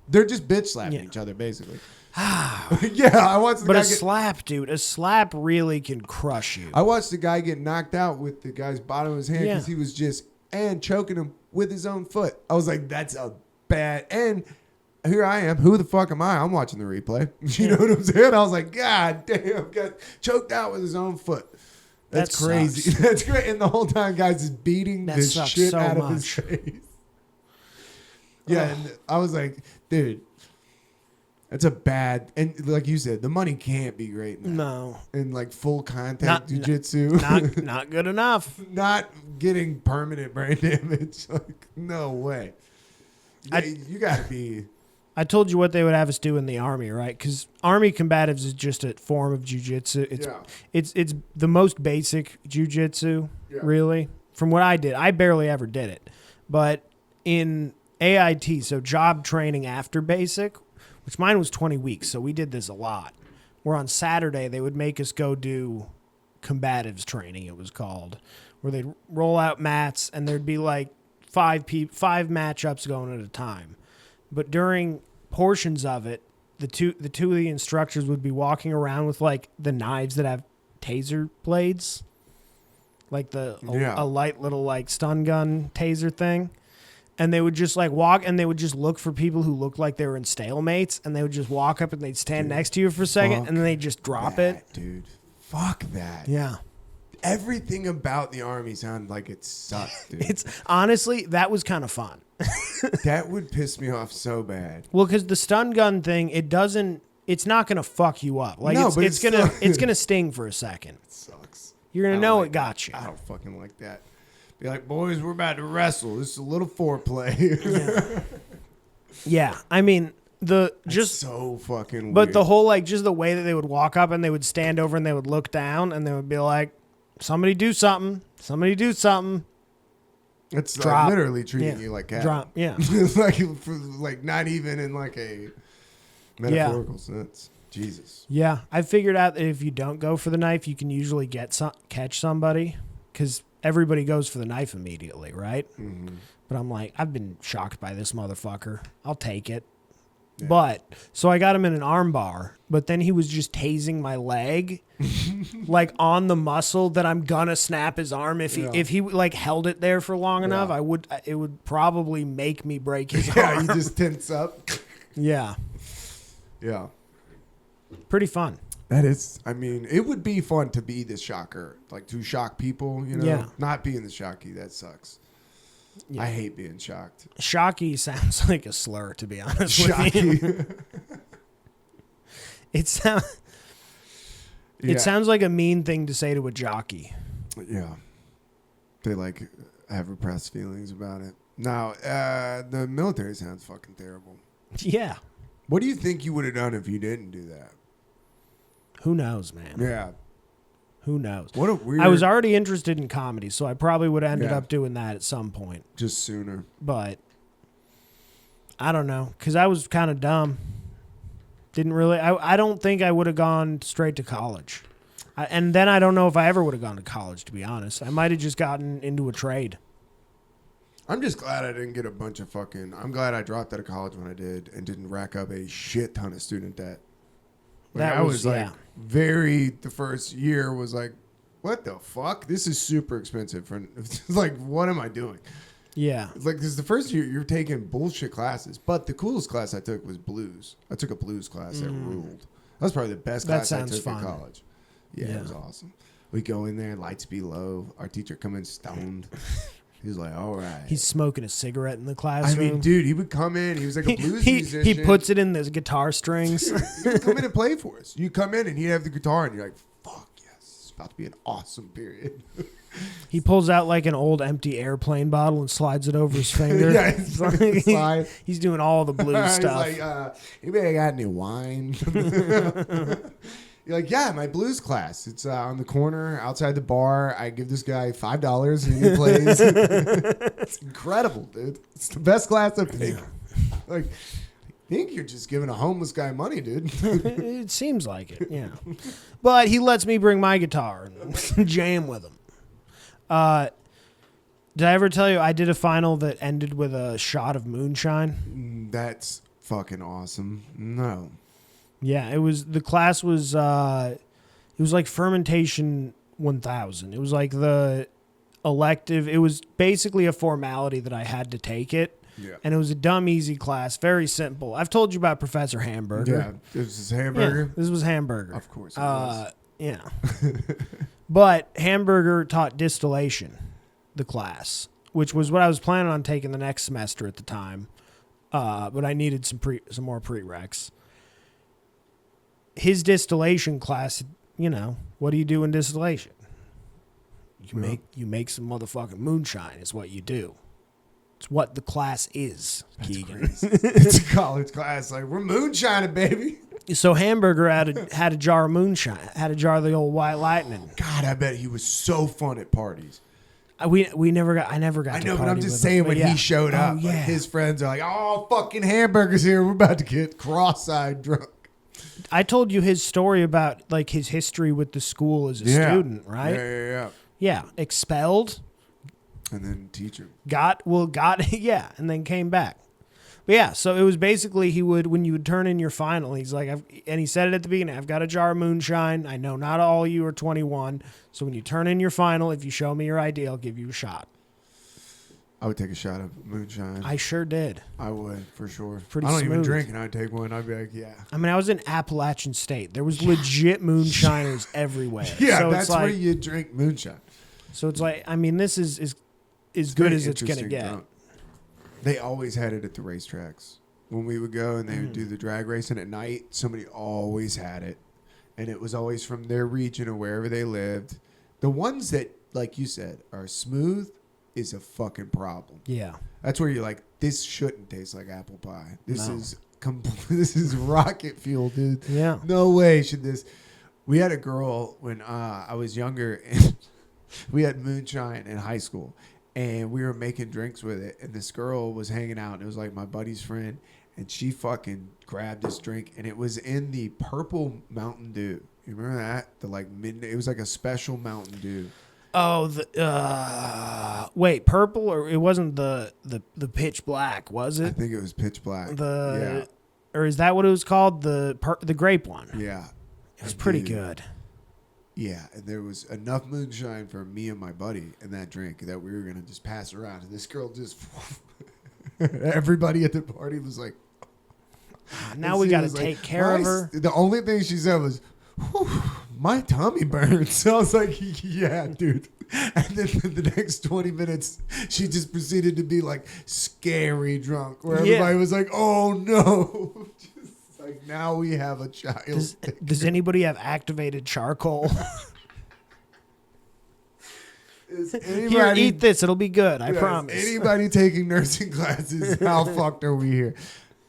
[SPEAKER 2] They're just bitch slapping each other, basically. Yeah, I watched the
[SPEAKER 1] But
[SPEAKER 2] guy
[SPEAKER 1] a slap, dude, a slap really can crush you.
[SPEAKER 2] I watched the guy get knocked out with the guy's bottom of his hand because he was just choking him with his own foot. I was like, that's a bad. And here I am. Who the fuck am I? I'm watching the replay. You know what I'm saying? I was like, God damn, got choked out with his own foot. That's crazy.
[SPEAKER 1] Sucks.
[SPEAKER 2] That's great. And the whole time, guys is beating the shit
[SPEAKER 1] so
[SPEAKER 2] out of
[SPEAKER 1] much.
[SPEAKER 2] his face. Yeah, and I was like, dude, that's a bad. And like you said, the money can't be great now.
[SPEAKER 1] No.
[SPEAKER 2] In like full contact jiu-jitsu.
[SPEAKER 1] Not good enough.
[SPEAKER 2] Not getting permanent brain damage. Like, no way. You got to be.
[SPEAKER 1] I told you what they would have us do in the Army, right? Because Army combatives is just a form of jiu-jitsu. It's the most basic jiu-jitsu, really. From what I did. I barely ever did it. But in AIT, so job training after basic, which mine was 20 weeks, so we did this a lot. Where on Saturday, they would make us go do combatives training, it was called. where they'd roll out mats and there'd be like five matchups going at a time. But during portions of it, the two of the instructors would be walking around with like the knives that have taser blades, like a light little like stun gun taser thing. And they would just like walk and they would just look for people who looked like they were in stalemates, and they would just walk up and they'd stand next to you for a second and then they'd just drop it.
[SPEAKER 2] Dude, fuck that.
[SPEAKER 1] Yeah.
[SPEAKER 2] Everything about the Army sounded like it sucked, dude.
[SPEAKER 1] It's honestly, that was kind of fun.
[SPEAKER 2] That would piss me off so bad.
[SPEAKER 1] Well, because the stun gun thing, it's not going to fuck you up. Like
[SPEAKER 2] No,
[SPEAKER 1] it's gonna sting for a second.
[SPEAKER 2] It sucks.
[SPEAKER 1] You're going to know it got you.
[SPEAKER 2] I don't fucking like that. Be like, boys, we're about to wrestle. This is a little foreplay.
[SPEAKER 1] Yeah. I mean,
[SPEAKER 2] so fucking weird.
[SPEAKER 1] But the whole, like, just the way that they would walk up and they would stand over and they would look down and they would be like, somebody do something. Somebody do something.
[SPEAKER 2] It's like literally treating you like cat.
[SPEAKER 1] Drop. Yeah.
[SPEAKER 2] like not even in like a metaphorical sense. Jesus.
[SPEAKER 1] Yeah. I figured out that if you don't go for the knife, you can usually catch somebody, because everybody goes for the knife immediately, right? Mm-hmm. But I'm like, I've been shocked by this motherfucker. I'll take it. Yeah. But so I got him in an arm bar, but then he was just tasing my leg, like on the muscle that I'm gonna snap his arm if he like held it there for long enough. It would probably make me break his arm.
[SPEAKER 2] Yeah, you just tense up.
[SPEAKER 1] Yeah.
[SPEAKER 2] Yeah.
[SPEAKER 1] Pretty fun.
[SPEAKER 2] That is, I mean, it would be fun to be the shocker, like to shock people, you know?
[SPEAKER 1] Yeah. Not
[SPEAKER 2] being the shocky, that sucks. Yeah. I hate being shocked.
[SPEAKER 1] Shocky sounds like a slur, to be honest with you. It sounds like a mean thing to say to a jockey.
[SPEAKER 2] Yeah. They like have repressed feelings about it. Now, the military sounds fucking terrible.
[SPEAKER 1] Yeah.
[SPEAKER 2] What do you think you would have done if you didn't do that?
[SPEAKER 1] Who knows, man?
[SPEAKER 2] Yeah.
[SPEAKER 1] Who knows?
[SPEAKER 2] What a weird...
[SPEAKER 1] I was already interested in comedy, so I probably would have ended up doing that at some point.
[SPEAKER 2] Just sooner.
[SPEAKER 1] But I don't know, because I was kind of dumb. Didn't really... I don't think I would have gone straight to college. And then I don't know if I ever would have gone to college, to be honest. I might have just gotten into a trade.
[SPEAKER 2] I'm just glad I didn't get a bunch of fucking... I'm glad I dropped out of college when I did and didn't rack up a shit ton of student debt. Like, I was like... the first year was like, what the fuck? This is super expensive. Like, what am I doing?
[SPEAKER 1] Yeah.
[SPEAKER 2] Like, this is the first year you're taking bullshit classes. But the coolest class I took was blues. I took a blues class that ruled. That was probably the best class I took in college. Yeah, it was awesome. We go in there, lights be low. Our teacher come in stoned. He's like, all right.
[SPEAKER 1] He's smoking a cigarette in the classroom.
[SPEAKER 2] I mean, dude, he would come in. He was like a blues musician.
[SPEAKER 1] He puts it in the guitar strings.
[SPEAKER 2] He would come in and play for us. You come in and he'd have the guitar, and you're like, fuck, yes. It's about to be an awesome period.
[SPEAKER 1] He pulls out like an old empty airplane bottle and slides it over his finger.
[SPEAKER 2] Yeah,
[SPEAKER 1] he's doing all the blues stuff.
[SPEAKER 2] He's like, anybody got any wine? You're like, yeah, my blues class. It's on the corner outside the bar. I give this guy $5 and he plays. It's incredible, dude. It's the best class I've taken. Like, I think you're just giving a homeless guy money, dude.
[SPEAKER 1] It seems like it, yeah. But he lets me bring my guitar and jam with him. Did I ever tell you I did a final that ended with a shot of moonshine?
[SPEAKER 2] That's fucking awesome. No.
[SPEAKER 1] Yeah, the class was, it was like fermentation 1000. It was like the elective. It was basically a formality that I had to take it. Yeah. And it was a dumb, easy class. Very simple. I've told you about Professor Hamburger.
[SPEAKER 2] Yeah. This is Hamburger?
[SPEAKER 1] Yeah, this was Hamburger.
[SPEAKER 2] Of course it was.
[SPEAKER 1] Yeah. But Hamburger taught distillation, the class, which was what I was planning on taking the next semester at the time. But I needed some more prereqs. His distillation class, you know, what do you do in distillation? You make some motherfucking moonshine is what you do. It's what the class is, Keegan.
[SPEAKER 2] It's a college class. Like, we're moonshining, baby.
[SPEAKER 1] So Hamburger had a jar of moonshine, had a jar of the old White Lightning.
[SPEAKER 2] God, I bet he was so fun at parties.
[SPEAKER 1] I never got. I know,
[SPEAKER 2] but I'm just saying when he showed up, like, his friends are like, "Oh, fucking Hamburger's here. We're about to get cross-eyed drunk."
[SPEAKER 1] I told you his story about like his history with the school as a student, right?
[SPEAKER 2] Yeah.
[SPEAKER 1] Yeah, expelled.
[SPEAKER 2] And then teacher.
[SPEAKER 1] Got yeah, and then came back. But yeah, so it was basically when you would turn in your final, he's like, and he said it at the beginning, I've got a jar of moonshine. I know not all of you are 21, so when you turn in your final, if you show me your ID, I'll give you a shot.
[SPEAKER 2] I would take a shot of moonshine.
[SPEAKER 1] I sure did.
[SPEAKER 2] I would, for sure.
[SPEAKER 1] Pretty
[SPEAKER 2] I don't even
[SPEAKER 1] smooth.
[SPEAKER 2] drink, and I'd take one. I'd be like, yeah.
[SPEAKER 1] I mean, I was in Appalachian State. There was legit moonshiners everywhere.
[SPEAKER 2] Yeah,
[SPEAKER 1] so
[SPEAKER 2] that's
[SPEAKER 1] it's like,
[SPEAKER 2] where you drink moonshine.
[SPEAKER 1] So it's like, I mean, this is as good as it's going to get.
[SPEAKER 2] Drunk. They always had it at the racetracks. When we would go and they would do the drag racing at night, somebody always had it. And it was always from their region or wherever they lived. The ones that, like you said, are smooth is a fucking problem.
[SPEAKER 1] Yeah.
[SPEAKER 2] That's where you're like, this shouldn't taste like apple pie. This is rocket fuel, dude.
[SPEAKER 1] Yeah.
[SPEAKER 2] No way should this. We had a girl when I was younger, and we had moonshine in high school. And we were making drinks with it. And this girl was hanging out. And it was like my buddy's friend. And she fucking grabbed this drink. And it was in the purple Mountain Dew. You remember that? The like midnight. It was like a special Mountain Dew.
[SPEAKER 1] Oh, wait, purple? Or it wasn't the pitch black, was it?
[SPEAKER 2] I think it was pitch black.
[SPEAKER 1] Or is that what it was called? The grape one?
[SPEAKER 2] Yeah.
[SPEAKER 1] It was pretty good.
[SPEAKER 2] Yeah, and there was enough moonshine for me and my buddy in that drink that we were going to just pass around. And this girl just... everybody at the party was like...
[SPEAKER 1] Now we got to take care of her.
[SPEAKER 2] The only thing she said was, my tummy burns. So I was like, yeah, dude. And then the next 20 minutes, she just proceeded to be like scary drunk. Where everybody was like, oh, no. Like, now we have a child.
[SPEAKER 1] Does anybody have activated charcoal? Here, eat this. It'll be good. I promise.
[SPEAKER 2] Anybody taking nursing classes, how fucked are we here?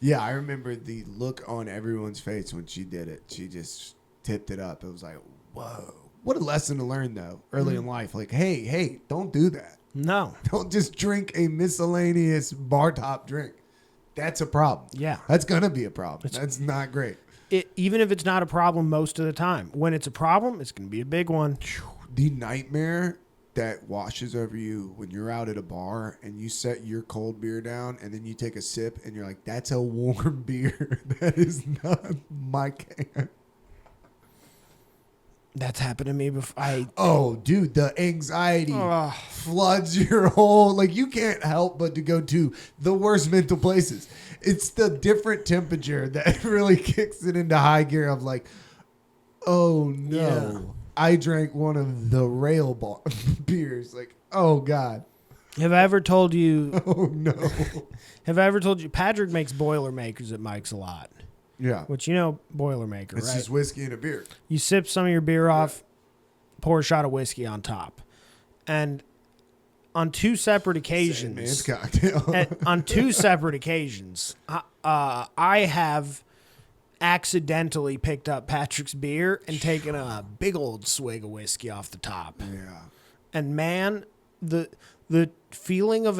[SPEAKER 2] Yeah, I remember the look on everyone's face when she did it. She just tipped it up. It was like, whoa. What a lesson to learn, though, early in life. Like, hey, don't do that.
[SPEAKER 1] No.
[SPEAKER 2] Don't just drink a miscellaneous bar top drink. That's a problem.
[SPEAKER 1] Yeah.
[SPEAKER 2] That's going to be a problem. That's not great.
[SPEAKER 1] Even if it's not a problem most of the time. When it's a problem, it's going to be a big one.
[SPEAKER 2] The nightmare that washes over you when you're out at a bar and you set your cold beer down and then you take a sip and you're like, that's a warm beer. That is not my can.
[SPEAKER 1] That's happened to me before.
[SPEAKER 2] Oh, dude, the anxiety floods your whole... Like, you can't help but to go to the worst mental places. It's the different temperature that really kicks it into high gear of like, oh, no. Yeah. I drank one of the rail beers. Like, oh, God.
[SPEAKER 1] Have I ever told you...
[SPEAKER 2] Oh, no.
[SPEAKER 1] Have I ever told you... Patrick makes Boilermakers at Mike's a lot.
[SPEAKER 2] Yeah.
[SPEAKER 1] Which, you know, Boilermaker, right?
[SPEAKER 2] It's just whiskey and a beer.
[SPEAKER 1] You sip some of your beer off, pour a shot of whiskey on top. And on two separate occasions...
[SPEAKER 2] Man's cocktail.
[SPEAKER 1] On two separate occasions, I have accidentally picked up Patrick's beer and taken a big old swig of whiskey off the top.
[SPEAKER 2] Yeah.
[SPEAKER 1] And, man, the feeling of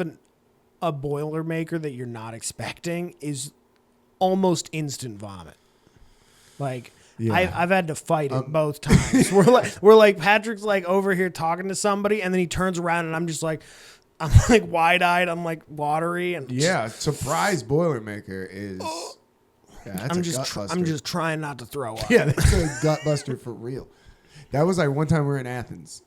[SPEAKER 1] a Boilermaker that you're not expecting is... almost instant vomit. Like, yeah. I've had to fight it both times. We're like Patrick's like over here talking to somebody, and then he turns around, and I'm like wide-eyed, I'm like watery, and
[SPEAKER 2] surprise Boilermaker is. Yeah,
[SPEAKER 1] I'm just trying not to throw up.
[SPEAKER 2] Yeah, that's a gut buster for real. That was like one time we were in Athens.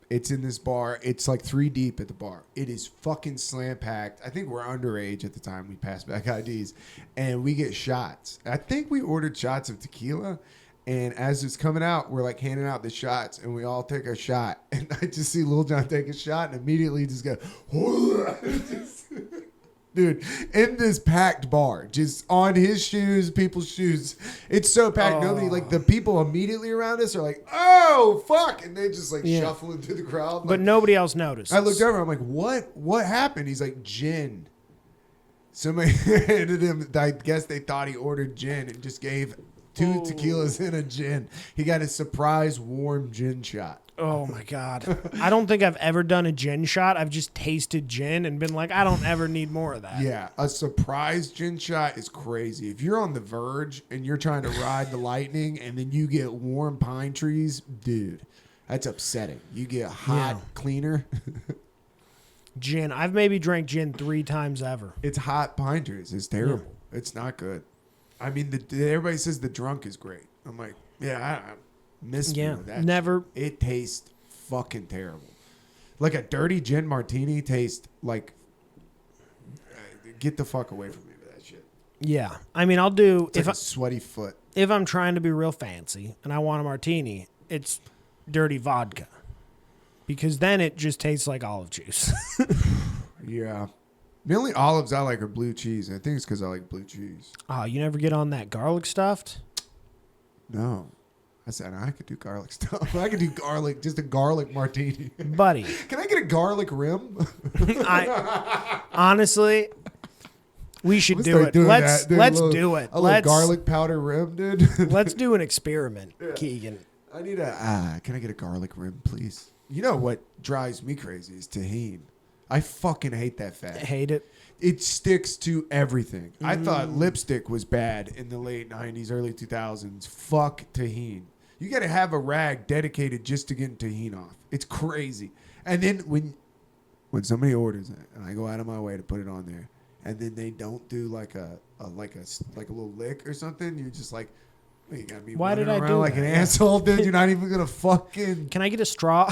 [SPEAKER 2] It's in this bar. It's like 3 deep at the bar. It is fucking slam packed. I think we're underage at the time. We passed back IDs. And we get shots. I think we ordered shots of tequila. And as it's coming out, we're like handing out the shots. And we all take a shot. And I just see Lil Jon take a shot and immediately just go, dude, in this packed bar, just on his shoes, people's shoes. It's so packed. Nobody, like the people immediately around us are like, oh, fuck. And they just like shuffle into the crowd.
[SPEAKER 1] But nobody else noticed.
[SPEAKER 2] I looked over. I'm like, what happened? He's like, gin. Somebody handed him, I guess they thought he ordered gin and just gave 2 tequilas and a gin. He got a surprise warm gin shot.
[SPEAKER 1] Oh, my God. I don't think I've ever done a gin shot. I've just tasted gin and been like, I don't ever need more of that.
[SPEAKER 2] Yeah, a surprise gin shot is crazy. If you're on the verge and you're trying to ride the lightning and then you get warm pine trees, dude, That's upsetting. You get hot cleaner.
[SPEAKER 1] Gin. I've maybe drank gin 3 times ever.
[SPEAKER 2] It's hot pine trees. It's terrible. Yeah. It's not good. I mean, everybody says the drunk is great. I'm like, I miss me with that.
[SPEAKER 1] Never.
[SPEAKER 2] It tastes fucking terrible. Like a dirty gin martini tastes like. Get the fuck away from me with that shit.
[SPEAKER 1] Yeah, I mean, I'll do
[SPEAKER 2] it's like a sweaty foot.
[SPEAKER 1] If I'm trying to be real fancy and I want a martini, it's dirty vodka, because then it just tastes like olive juice.
[SPEAKER 2] Yeah. The only olives I like are blue cheese. I think it's because I like blue cheese.
[SPEAKER 1] Oh, you never get on that garlic stuffed?
[SPEAKER 2] No. I said I could do garlic stuff. I could do garlic, just a garlic martini.
[SPEAKER 1] Buddy.
[SPEAKER 2] Can I get a garlic rim?
[SPEAKER 1] Honestly, we should do it. Let's do it.
[SPEAKER 2] A little garlic powder rim, dude.
[SPEAKER 1] Let's do an experiment, Keegan.
[SPEAKER 2] I need can I get a garlic rim, please? You know what drives me crazy is tahini. I fucking hate that fat.
[SPEAKER 1] Hate it.
[SPEAKER 2] It sticks to everything. I thought lipstick was bad in the late 90s, early 2000s. Fuck tahini. You got to have a rag dedicated just to getting tahini off. It's crazy. And then when somebody orders it, and I go out of my way to put it on there, and then they don't do like a little lick or something, you're just like, you got me
[SPEAKER 1] why did I
[SPEAKER 2] around
[SPEAKER 1] do
[SPEAKER 2] like
[SPEAKER 1] that?
[SPEAKER 2] an asshole, dude? You're not even gonna fucking.
[SPEAKER 1] Can I get a straw?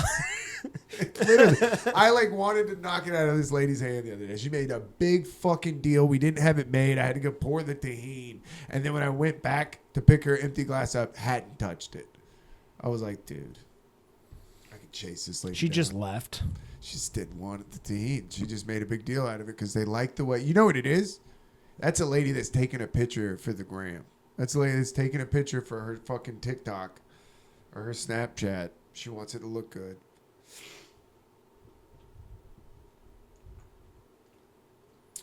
[SPEAKER 2] Literally, I wanted to knock it out of this lady's hand the other day. She made a big fucking deal. We didn't have it made. I had to go pour the tahini, and then when I went back to pick her empty glass up, hadn't touched it. I was like, dude, I could chase this lady.
[SPEAKER 1] She
[SPEAKER 2] down.
[SPEAKER 1] just left.
[SPEAKER 2] She just didn't want the tahini. She just made a big deal out of it because they like the way. You know what it is? That's a lady that's taking a picture for the gram. That's a lady that's taking a picture for her fucking TikTok or her Snapchat. She wants it to look good.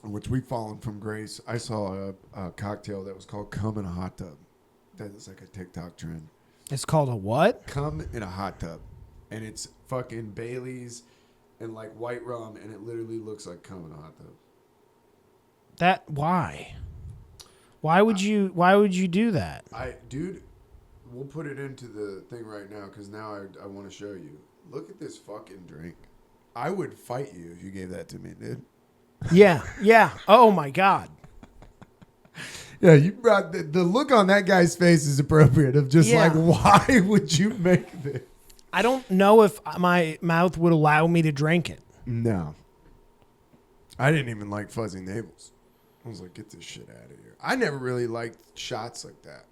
[SPEAKER 2] Which we've fallen from grace. I saw a cocktail that was called Cum in a Hot Tub. That is like a TikTok trend.
[SPEAKER 1] It's called a what?
[SPEAKER 2] Cum in a Hot Tub. And it's fucking Bailey's and like white rum, and it literally looks like cum in a hot tub.
[SPEAKER 1] Why? Why would you do that?
[SPEAKER 2] Dude, we'll put it into the thing right now because now I want to show you. Look at this fucking drink. I would fight you if you gave that to me, dude.
[SPEAKER 1] Yeah. Oh my God.
[SPEAKER 2] Yeah, you brought the look on that guy's face is appropriate of just like, why would you make this?
[SPEAKER 1] I don't know if my mouth would allow me to drink it.
[SPEAKER 2] No. I didn't even like fuzzy navels. I was like, get this shit out of here. I never really liked shots like that.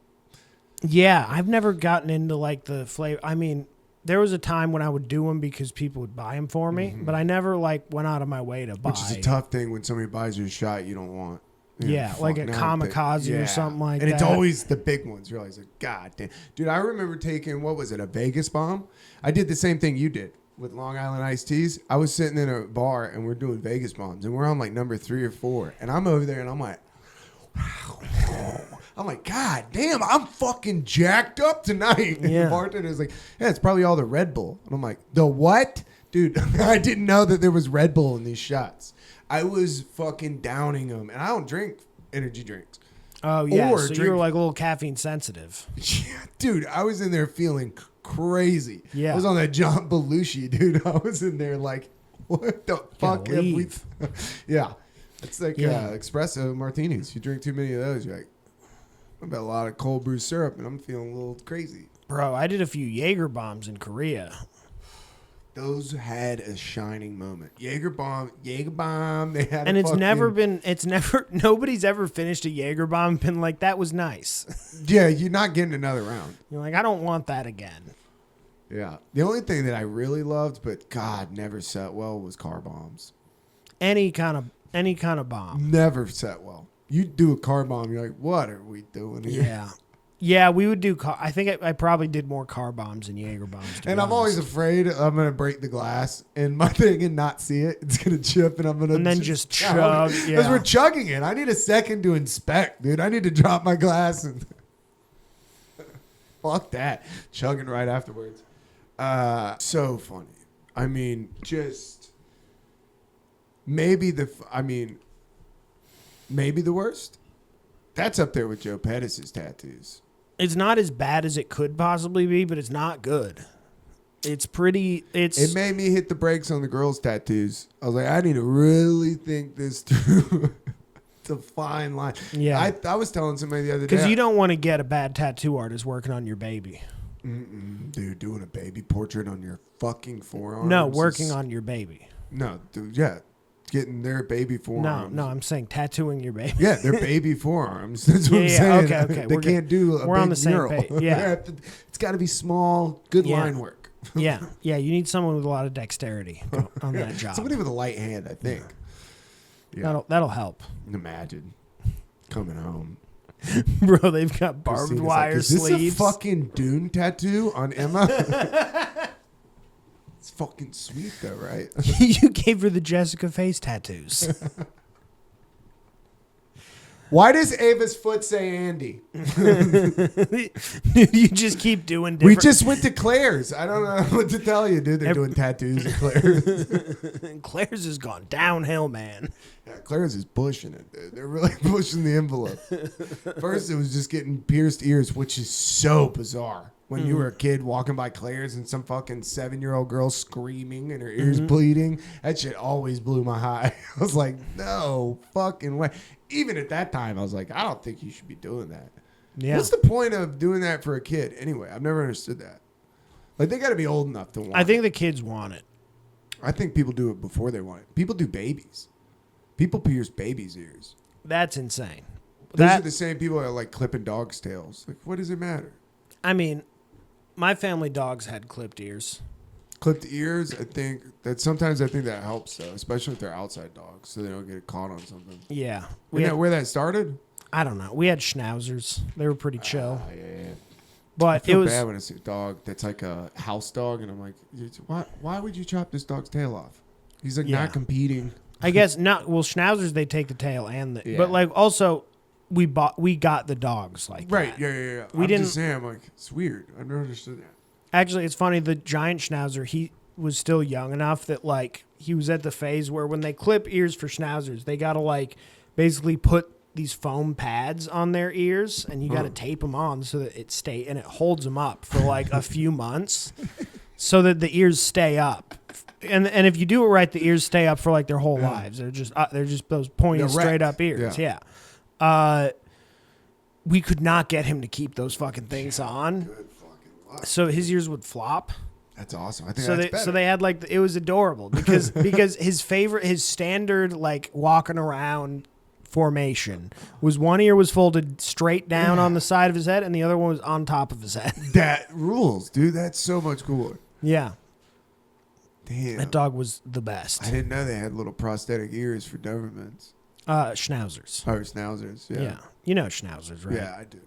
[SPEAKER 1] Yeah, I've never gotten into like the flavor. I mean, there was a time when I would do them because people would buy them for me, but I never like went out of my way to buy.
[SPEAKER 2] Which is a tough thing when somebody buys you a shot you don't want.
[SPEAKER 1] Yeah, like a kamikaze or something like that.
[SPEAKER 2] And it's always the big ones. You're always like, God damn. Dude, I remember taking, what was it, a Vegas bomb? I did the same thing you did with Long Island iced teas. I was sitting in a bar and we're doing Vegas bombs and we're on like number 3 or 4. And I'm over there and I'm like, God damn, I'm fucking jacked up tonight. And the bartender's like, yeah, it's probably all the Red Bull. And I'm like, the what? Dude, I didn't know that there was Red Bull in these shots. I was fucking downing them. And I don't drink energy drinks.
[SPEAKER 1] Oh, yeah. So you were like a little caffeine sensitive.
[SPEAKER 2] Yeah, dude, I was in there feeling crazy.
[SPEAKER 1] Yeah.
[SPEAKER 2] I was on that John Belushi, dude. I was in there like, what the fuck have we... Yeah. It's like espresso martinis. You drink too many of those, you're like, I've got a lot of cold brew syrup, and I'm feeling a little crazy.
[SPEAKER 1] Bro, I did a few Jaeger bombs in Korea.
[SPEAKER 2] Those had a shining moment. Jaeger bomb. They had,
[SPEAKER 1] and nobody's ever finished a Jaeger bomb and been like, that was nice.
[SPEAKER 2] Yeah, you're not getting another round.
[SPEAKER 1] You're like, I don't want that again.
[SPEAKER 2] Yeah. The only thing that I really loved, but God, never set well, was car bombs.
[SPEAKER 1] Any kind of bomb.
[SPEAKER 2] Never set well. You do a car bomb, you're like, what are we doing here?
[SPEAKER 1] Yeah. Yeah, we would do I think I probably did more car bombs than Jaeger bombs.
[SPEAKER 2] And I'm always afraid I'm going to break the glass in my thing and not see it. It's going to chip and I'm going to...
[SPEAKER 1] And then just chug.
[SPEAKER 2] Because we're chugging it. I need a second to inspect, dude. I need to drop my glass and... Fuck that. Chugging right afterwards. So funny. I mean, just... Maybe the worst. That's up there with Joe Pettis' tattoos.
[SPEAKER 1] It's not as bad as it could possibly be, but it's not good. It's pretty.
[SPEAKER 2] It made me hit the brakes on the girls' tattoos. I was like, I need to really think this through. It's a fine line.
[SPEAKER 1] Yeah.
[SPEAKER 2] I was telling somebody the other day.
[SPEAKER 1] Because you don't want to get a bad tattoo artist working on your baby.
[SPEAKER 2] Dude, doing a baby portrait on your fucking forearm.
[SPEAKER 1] No, working on your baby.
[SPEAKER 2] No, dude, yeah. Getting their baby forearms.
[SPEAKER 1] No, I'm saying tattooing your baby.
[SPEAKER 2] Yeah, their baby forearms. That's what I'm saying.
[SPEAKER 1] Okay.
[SPEAKER 2] They can't do a
[SPEAKER 1] we're
[SPEAKER 2] big
[SPEAKER 1] on the same
[SPEAKER 2] mural.
[SPEAKER 1] page. Yeah.
[SPEAKER 2] It's got to be small, good line work.
[SPEAKER 1] Yeah. You need someone with a lot of dexterity on that job.
[SPEAKER 2] Somebody with a light hand, I think. Yeah.
[SPEAKER 1] That'll help.
[SPEAKER 2] Imagine coming home.
[SPEAKER 1] Bro, they've got barbed wire sleeves.
[SPEAKER 2] Is this a fucking Dune tattoo on Emma? It's fucking sweet though, right?
[SPEAKER 1] You gave her the Jessica face tattoos.
[SPEAKER 2] Why does Ava's foot say Andy?
[SPEAKER 1] You just keep doing different.
[SPEAKER 2] We just went to Claire's. I don't know what to tell you, dude. They're doing tattoos at Claire's.
[SPEAKER 1] Claire's has gone downhill, man.
[SPEAKER 2] Yeah, Claire's is pushing it, dude. They're really pushing the envelope. First, it was just getting pierced ears, which is so bizarre. When you were a kid walking by Claire's and some fucking 7-year-old girl screaming and her ears bleeding, that shit always blew my high. I was like, no fucking way. Even at that time, I was like, I don't think you should be doing that. Yeah. What's the point of doing that for a kid anyway? I've never understood that. Like, they got to be old enough to want it.
[SPEAKER 1] I think the kids want it.
[SPEAKER 2] I think people do it before they want it. People do babies. People pierce babies' ears.
[SPEAKER 1] That's insane.
[SPEAKER 2] Those are the same people that are like clipping dogs' tails. Like, what does it matter?
[SPEAKER 1] I mean, my family dogs had clipped ears.
[SPEAKER 2] Clipped ears, I think that helps though, especially if they're outside dogs, so they don't get caught on something.
[SPEAKER 1] Yeah.
[SPEAKER 2] Isn't that where that started?
[SPEAKER 1] I don't know. We had schnauzers. They were pretty chill.
[SPEAKER 2] Yeah.
[SPEAKER 1] But
[SPEAKER 2] I feel bad when I see a dog that's like a house dog, and I'm like, why would you chop this dog's tail off? He's like not competing.
[SPEAKER 1] I guess not. Well, schnauzers, they take the tail and the, but like also we got the dogs like
[SPEAKER 2] right.
[SPEAKER 1] That.
[SPEAKER 2] Yeah.
[SPEAKER 1] We didn't
[SPEAKER 2] just saying, I'm like, it's weird. I've never understood that.
[SPEAKER 1] Actually, it's funny. The giant schnauzer, he was still young enough that like he was at the phase where when they clip ears for schnauzers, they got to like basically put these foam pads on their ears, and you got to tape them on so that it holds them up for like a few months, so that the ears stay up. And if you do it right, the ears stay up for like their whole lives. They're just those pointy straight up ears. Yeah. We could not get him to keep those fucking things on. So his ears would flop.
[SPEAKER 2] That's awesome. I think that's better.
[SPEAKER 1] So they had like it was adorable because his standard like walking around formation was one ear was folded straight down on the side of his head and the other one was on top of his head.
[SPEAKER 2] That rules, dude. That's so much cooler.
[SPEAKER 1] Yeah.
[SPEAKER 2] Damn.
[SPEAKER 1] That dog was the best.
[SPEAKER 2] I didn't know they had little prosthetic ears for Dobermans.
[SPEAKER 1] Schnauzers.
[SPEAKER 2] Oh, schnauzers. Yeah.
[SPEAKER 1] You know schnauzers, right?
[SPEAKER 2] Yeah, I do.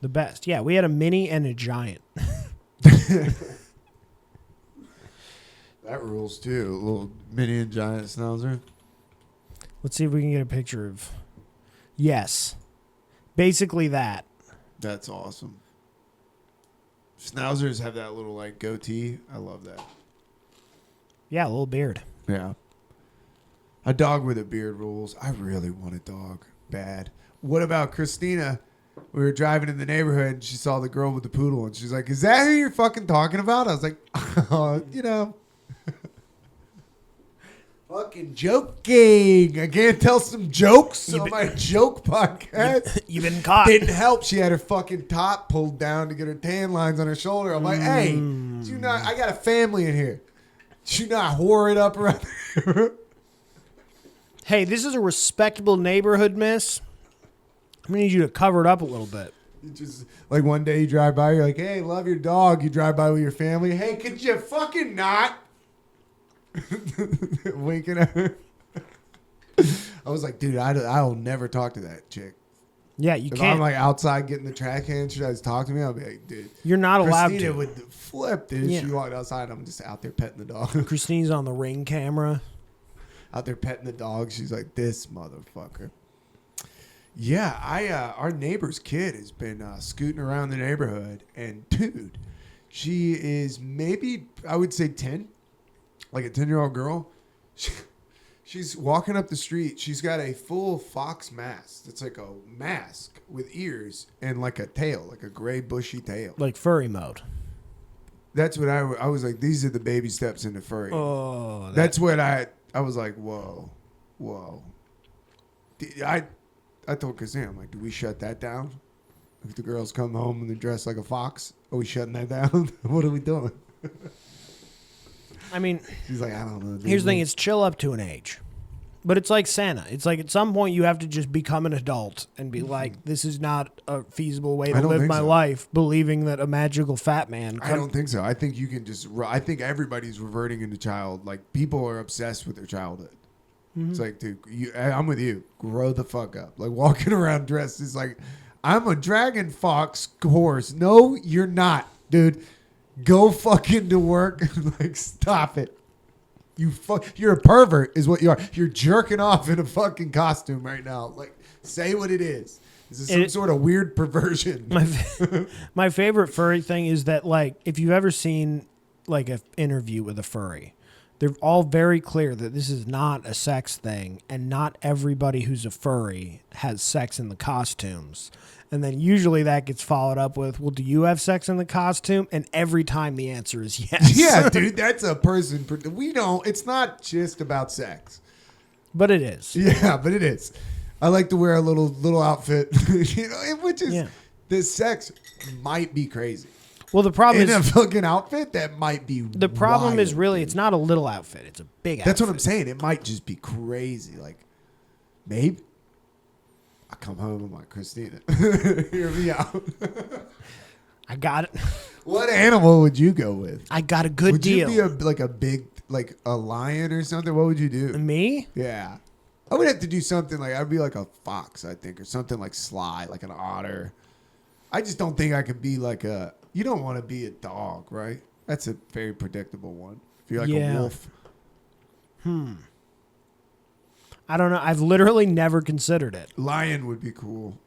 [SPEAKER 1] The best. Yeah, we had a mini and a giant.
[SPEAKER 2] That rules too. A little mini and giant schnauzer.
[SPEAKER 1] Let's see if we can get a picture of. Yes. Basically that.
[SPEAKER 2] That's awesome. Schnauzers have that little like goatee. I love that.
[SPEAKER 1] Yeah, a little beard.
[SPEAKER 2] Yeah. A dog with a beard rules. I really want a dog. Bad. What about Christina? We were driving in the neighborhood and she saw the girl with the poodle and she's like, is that who you're fucking talking about? I was like, oh, you know. Fucking joking. I can't tell some jokes on my joke podcast.
[SPEAKER 1] You've been caught.
[SPEAKER 2] Didn't help. She had her fucking top pulled down to get her tan lines on her shoulder. I'm like, hey, I got a family in here. Do you not whore it up around there?
[SPEAKER 1] Hey, this is a respectable neighborhood, miss. I'm going to need you to cover it up a little bit.
[SPEAKER 2] You just like one day you drive by, you're like, hey, love your dog. You drive by with your family. Hey, could you fucking not? Winking at her. I was like, dude, I'll never talk to that chick.
[SPEAKER 1] Yeah, you
[SPEAKER 2] if
[SPEAKER 1] can't.
[SPEAKER 2] I'm like outside getting the track hand, she tries to talk to me, I'll be like, dude.
[SPEAKER 1] You're not allowed
[SPEAKER 2] Christina
[SPEAKER 1] to.
[SPEAKER 2] would flip, dude.
[SPEAKER 1] Yeah.
[SPEAKER 2] She walked outside, I'm just out there petting the dog.
[SPEAKER 1] Christine's on the Ring camera.
[SPEAKER 2] Out there petting the dog. She's like, this motherfucker. Yeah, our neighbor's kid has been scooting around the neighborhood, and dude, she is maybe, I would say 10, like a 10-year-old girl. She's walking up the street. She's got a full fox mask. It's like a mask with ears and like a tail, like a gray bushy tail.
[SPEAKER 1] Like furry mode.
[SPEAKER 2] That's what I was like. These are the baby steps into furry.
[SPEAKER 1] Oh,
[SPEAKER 2] That's what I was like. Whoa. I told Kazam, like, do we shut that down? If the girls come home and they're dressed like a fox, are we shutting that down? What are we doing?
[SPEAKER 1] I mean,
[SPEAKER 2] she's like, I don't know.
[SPEAKER 1] Here's the thing: it's chill up to an age. But it's like Santa. It's like at some point you have to just become an adult and be like, this is not a feasible way to live my life, believing that a magical fat man.
[SPEAKER 2] I don't think so. I think you can just. I think everybody's reverting into child. Like people are obsessed with their childhood. Mm-hmm. It's like, dude, I'm with you. Grow the fuck up. Like walking around dressed is like, I'm a dragon fox horse. No, you're not, dude. Go fucking to work. Like stop it. You're a pervert is what you are. You're jerking off in a fucking costume right now. Like, say what it is. This is some sort of weird perversion.
[SPEAKER 1] My favorite furry thing is that, like, if you've ever seen, like, an interview with a furry, they're all very clear that this is not a sex thing, and not everybody who's a furry has sex in the costumes. And then usually that gets followed up with, well, do you have sex in the costume? And every time the answer is yes.
[SPEAKER 2] Yeah, dude, that's a person. We don't. It's not just about sex.
[SPEAKER 1] But it is.
[SPEAKER 2] Yeah, but it is. I like to wear a little outfit, which is the sex might be crazy.
[SPEAKER 1] Well, the problem is
[SPEAKER 2] in a fucking outfit that might be.
[SPEAKER 1] The problem
[SPEAKER 2] wild,
[SPEAKER 1] is really it's not a little outfit; it's a big outfit.
[SPEAKER 2] That's what I'm saying. It might just be crazy. Like, babe, I come home. I'm like, Christina, hear me out.
[SPEAKER 1] I got it.
[SPEAKER 2] What animal would you go with?
[SPEAKER 1] I got a good deal.
[SPEAKER 2] Would you be a big a lion or something? What would you do?
[SPEAKER 1] Me?
[SPEAKER 2] Yeah. I would have to do something like, I'd be like a fox, I think, or something like sly, like an otter. I just don't think I could be like you don't want to be a dog, right? That's a very predictable one. If you're like a wolf.
[SPEAKER 1] I don't know. I've literally never considered it.
[SPEAKER 2] Lion would be cool.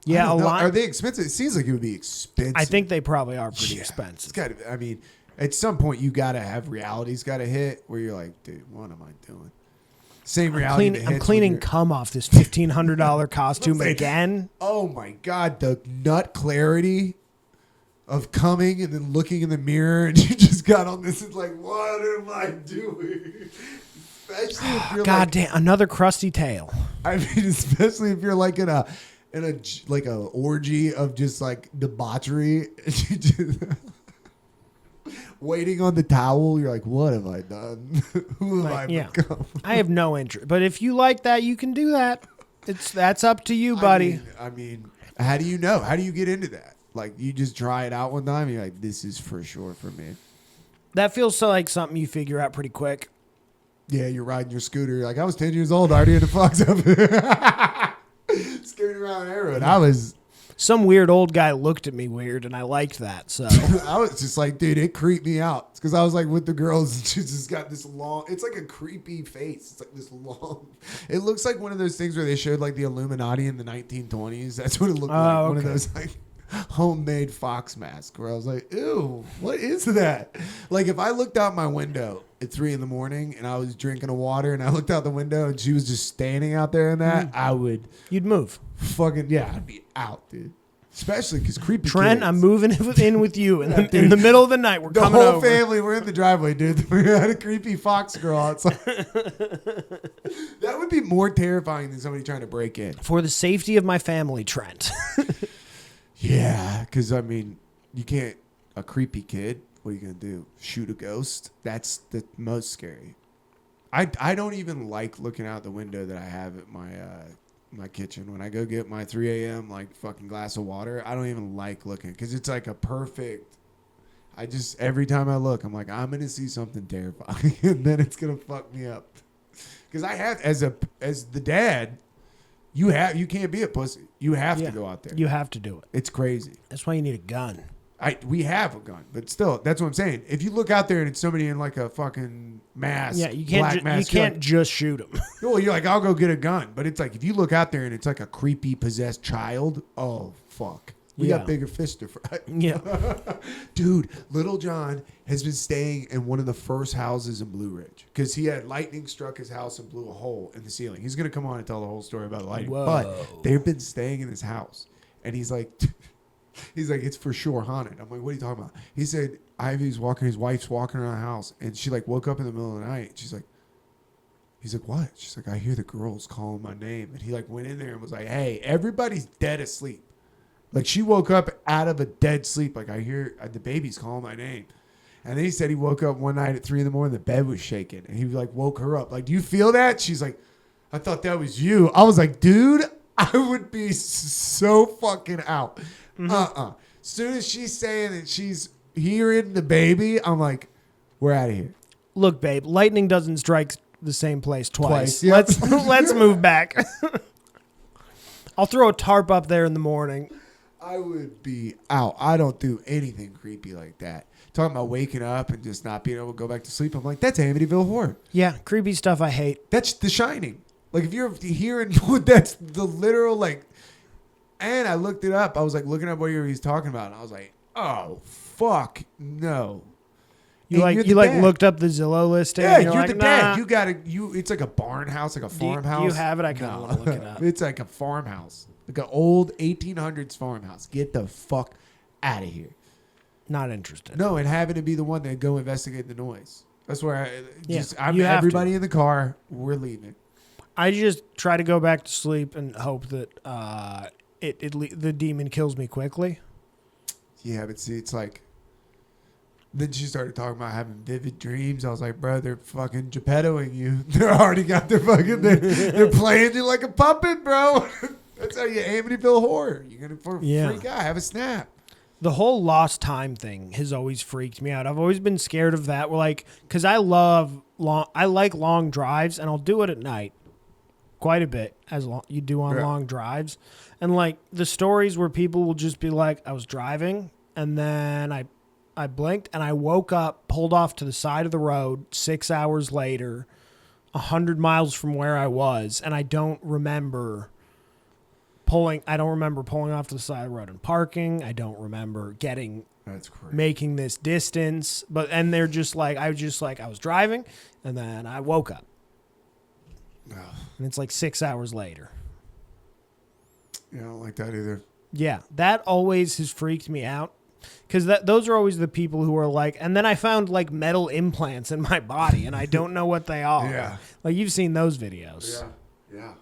[SPEAKER 1] Yeah, a lion.
[SPEAKER 2] Are they expensive? It seems like it would be expensive.
[SPEAKER 1] I think they probably are pretty expensive.
[SPEAKER 2] It's got to, I mean, at some point you got to have reality's got to hit where you're like, dude, what am I doing? Same reality.
[SPEAKER 1] I'm cleaning cum off this $1,500 costume again.
[SPEAKER 2] Oh my God, the nut clarity of coming and then looking in the mirror and you just got on this. It's like, what am I doing? Especially if you're
[SPEAKER 1] God damn, another crusty tail.
[SPEAKER 2] I mean, especially if you're like in a orgy of just like debauchery. Waiting on the towel, you're like, what have I done? Who have I become?
[SPEAKER 1] I have no interest. But if you like that, you can do that. That's up to you, buddy.
[SPEAKER 2] I mean, how do you know? How do you get into that? Like, you just try it out one time, and you're like, this is for sure for me.
[SPEAKER 1] That feels so like something you figure out pretty quick.
[SPEAKER 2] Yeah, you're riding your scooter. You're like, I was 10 years old, already in the fox up here. Scooting around everywhere. I was...
[SPEAKER 1] Some weird old guy looked at me weird, and I liked that. So
[SPEAKER 2] I was just like, dude, it creeped me out. It's because I was like with the girls, and she's just got this long. It's like a creepy face. It's like this long. It looks like one of those things where they showed like the Illuminati in the 1920s. That's what it looked like. One of those like homemade fox masks. Where I was like, ew, what is that? Like if I looked out my window at 3 a.m. and I was drinking a water, and I looked out the window, and she was just standing out there in that, I would.
[SPEAKER 1] You'd move.
[SPEAKER 2] Fucking yeah, I'd be out, dude. Especially because creepy
[SPEAKER 1] Trent,
[SPEAKER 2] kids.
[SPEAKER 1] I'm moving in with you in the middle of the night. We're coming over.
[SPEAKER 2] The whole family, we're in the driveway, dude. We had a creepy fox girl outside. That would be more terrifying than somebody trying to break in.
[SPEAKER 1] For the safety of my family, Trent.
[SPEAKER 2] Yeah, because I mean, you can't. A creepy kid. What are you gonna do? Shoot a ghost? That's the most scary. I don't even like looking out the window that I have at my kitchen when I go get my 3 a.m. like fucking glass of water. I don't even like looking because it's like a perfect. I just every time I look, I'm like, I'm gonna see something terrifying, and then it's gonna fuck me up. Because I have as the dad, you can't be a pussy. You have to go out there.
[SPEAKER 1] You have to do it.
[SPEAKER 2] It's crazy.
[SPEAKER 1] That's why you need a gun.
[SPEAKER 2] We have a gun, but still, that's what I'm saying. If you look out there and it's somebody in like a fucking mask,
[SPEAKER 1] you can't just shoot them.
[SPEAKER 2] Well, you're like, I'll go get a gun, but it's like if you look out there and it's like a creepy possessed child, oh fuck, we got bigger fish to fry.
[SPEAKER 1] Yeah,
[SPEAKER 2] dude, Little John has been staying in one of the first houses in Blue Ridge because he had lightning struck his house and blew a hole in the ceiling. He's gonna come on and tell the whole story about the lightning, but they've been staying in his house, and he's like. He's like, it's for sure haunted. I'm like, what are you talking about? He said, Ivy's walking, his wife's walking around the house, and she like woke up in the middle of the night. She's like, he's like, what? She's like, I hear the girls calling my name. And he like went in there and was like, hey, everybody's dead asleep. Like she woke up out of a dead sleep. Like I hear the baby's calling my name. And then he said he woke up one night at 3 a.m. The bed was shaking. And he like woke her up. Like, do you feel that? She's like, I thought that was you. I was like, dude, I would be so fucking out. As soon as she's saying that she's hearing the baby, I'm like, we're out of here.
[SPEAKER 1] Look, babe, lightning doesn't strike the same place twice.
[SPEAKER 2] Yep.
[SPEAKER 1] Let's move back. I'll throw a tarp up there in the morning.
[SPEAKER 2] I would be out. I don't do anything creepy like that. Talking about waking up and just not being able to go back to sleep. I'm like, that's Amityville Horror.
[SPEAKER 1] Yeah, creepy stuff I hate.
[SPEAKER 2] That's The Shining. Like if you're hearing, that's the literal like. And I looked it up. I was like looking up what he's talking about. And I was like, oh fuck no.
[SPEAKER 1] You looked up the Zillow listing.
[SPEAKER 2] Yeah,
[SPEAKER 1] and
[SPEAKER 2] you're
[SPEAKER 1] like,
[SPEAKER 2] the dad. You gotta. It's like a barn house, like a farmhouse.
[SPEAKER 1] Do you have it? I kind of want to look it up.
[SPEAKER 2] It's like a farmhouse, like an old 1800s farmhouse. Get the fuck out of here.
[SPEAKER 1] Not interested.
[SPEAKER 2] No, and having to be the one that go investigate the noise. That's where I'm
[SPEAKER 1] you have
[SPEAKER 2] everybody
[SPEAKER 1] to.
[SPEAKER 2] in the car. We're leaving.
[SPEAKER 1] I just try to go back to sleep and hope that the demon kills me quickly.
[SPEAKER 2] Yeah, but see, it's like. Then she started talking about having vivid dreams. I was like, bro, they're fucking Geppettoing you. They're already got their fucking. They're playing you like a puppet, bro. That's how you Amityville Horror. You're gonna freak out, have a snap.
[SPEAKER 1] The whole lost time thing has always freaked me out. I've always been scared of that. Because I like long drives, and I'll do it at night quite a bit, as you do on long drives. And like the stories where people will just be like, I was driving, and then I blinked, and I woke up, pulled off to the side of the road 6 hours later, 100 miles from where I was, and I don't remember pulling off to the side of the road and parking. I don't remember making this distance. And they're just like, I was driving, and then I woke up. And it's like 6 hours later.
[SPEAKER 2] Yeah, I don't like that either.
[SPEAKER 1] Yeah, that always has freaked me out. Because those are always the people who are like, and then I found like metal implants in my body, and I don't know what they are.
[SPEAKER 2] Yeah.
[SPEAKER 1] Like you've seen those videos.
[SPEAKER 2] Yeah.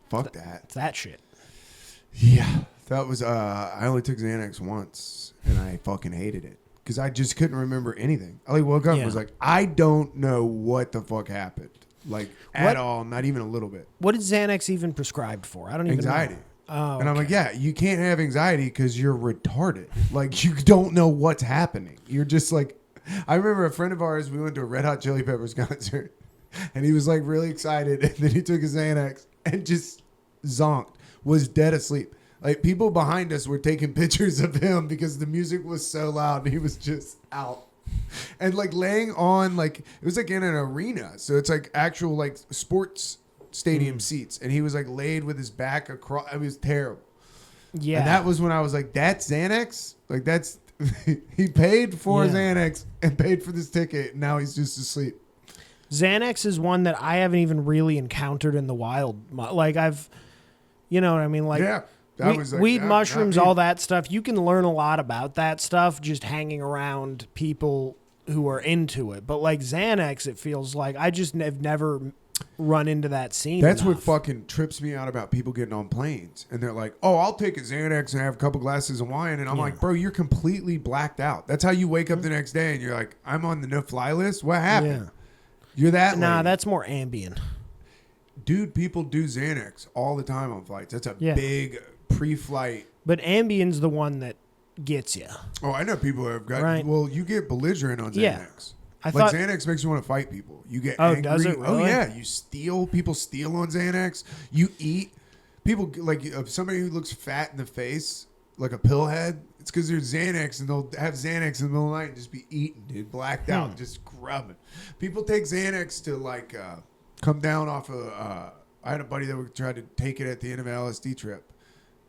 [SPEAKER 2] Fuck that.
[SPEAKER 1] It's that shit.
[SPEAKER 2] Yeah. That was, I only took Xanax once, and I fucking hated it. Because I just couldn't remember anything. I woke up and was like, I don't know what the fuck happened. Like, at all, not even a little bit.
[SPEAKER 1] What is Xanax even prescribed for? I don't even know.
[SPEAKER 2] Anxiety.
[SPEAKER 1] Oh,
[SPEAKER 2] and I'm like, yeah, you can't have anxiety because you're retarded. Like, you don't know what's happening. You're just like, I remember a friend of ours, we went to a Red Hot Chili Peppers concert, and he was like really excited. And then he took his Xanax and just zonked, was dead asleep. Like, people behind us were taking pictures of him because the music was so loud and he was just out. And like laying on, like, it was like in an arena. So it's like actual like sports stadium seats, and he was like laid with his back across. It was terrible. Yeah, and that was when I was like, "That's Xanax." Like that's he paid for Xanax and paid for this ticket. And now he's just asleep.
[SPEAKER 1] Xanax is one that I haven't even really encountered in the wild. Like you know what I mean? Like weed, mushrooms, all that stuff. You can learn a lot about that stuff just hanging around people who are into it. But like Xanax, it feels like I just have never run into that scene.
[SPEAKER 2] That's
[SPEAKER 1] enough.
[SPEAKER 2] what fucking trips me out about people getting on planes. And they're like, oh, I'll take a Xanax and have a couple glasses of wine. And I'm like, bro, you're completely blacked out. That's how you wake up the next day and you're like, I'm on the no-fly list? What happened? Yeah. You're that lady.
[SPEAKER 1] That's more Ambien.
[SPEAKER 2] Dude, people do Xanax all the time on flights. That's a big pre-flight.
[SPEAKER 1] But Ambien's the one that gets you.
[SPEAKER 2] Oh, I know people who have got, well, you get belligerent on Xanax.
[SPEAKER 1] Yeah.
[SPEAKER 2] Xanax makes you want to fight people. You get angry.
[SPEAKER 1] Does it really?
[SPEAKER 2] Oh, yeah. You steal. People steal on Xanax. You eat. People, like somebody who looks fat in the face, like a pillhead, it's because they're Xanax, and they'll have Xanax in the middle of the night and just be eating, dude, blacked out, just grubbing. People take Xanax to, like, come down off of, I had a buddy that would try to take it at the end of an LSD trip.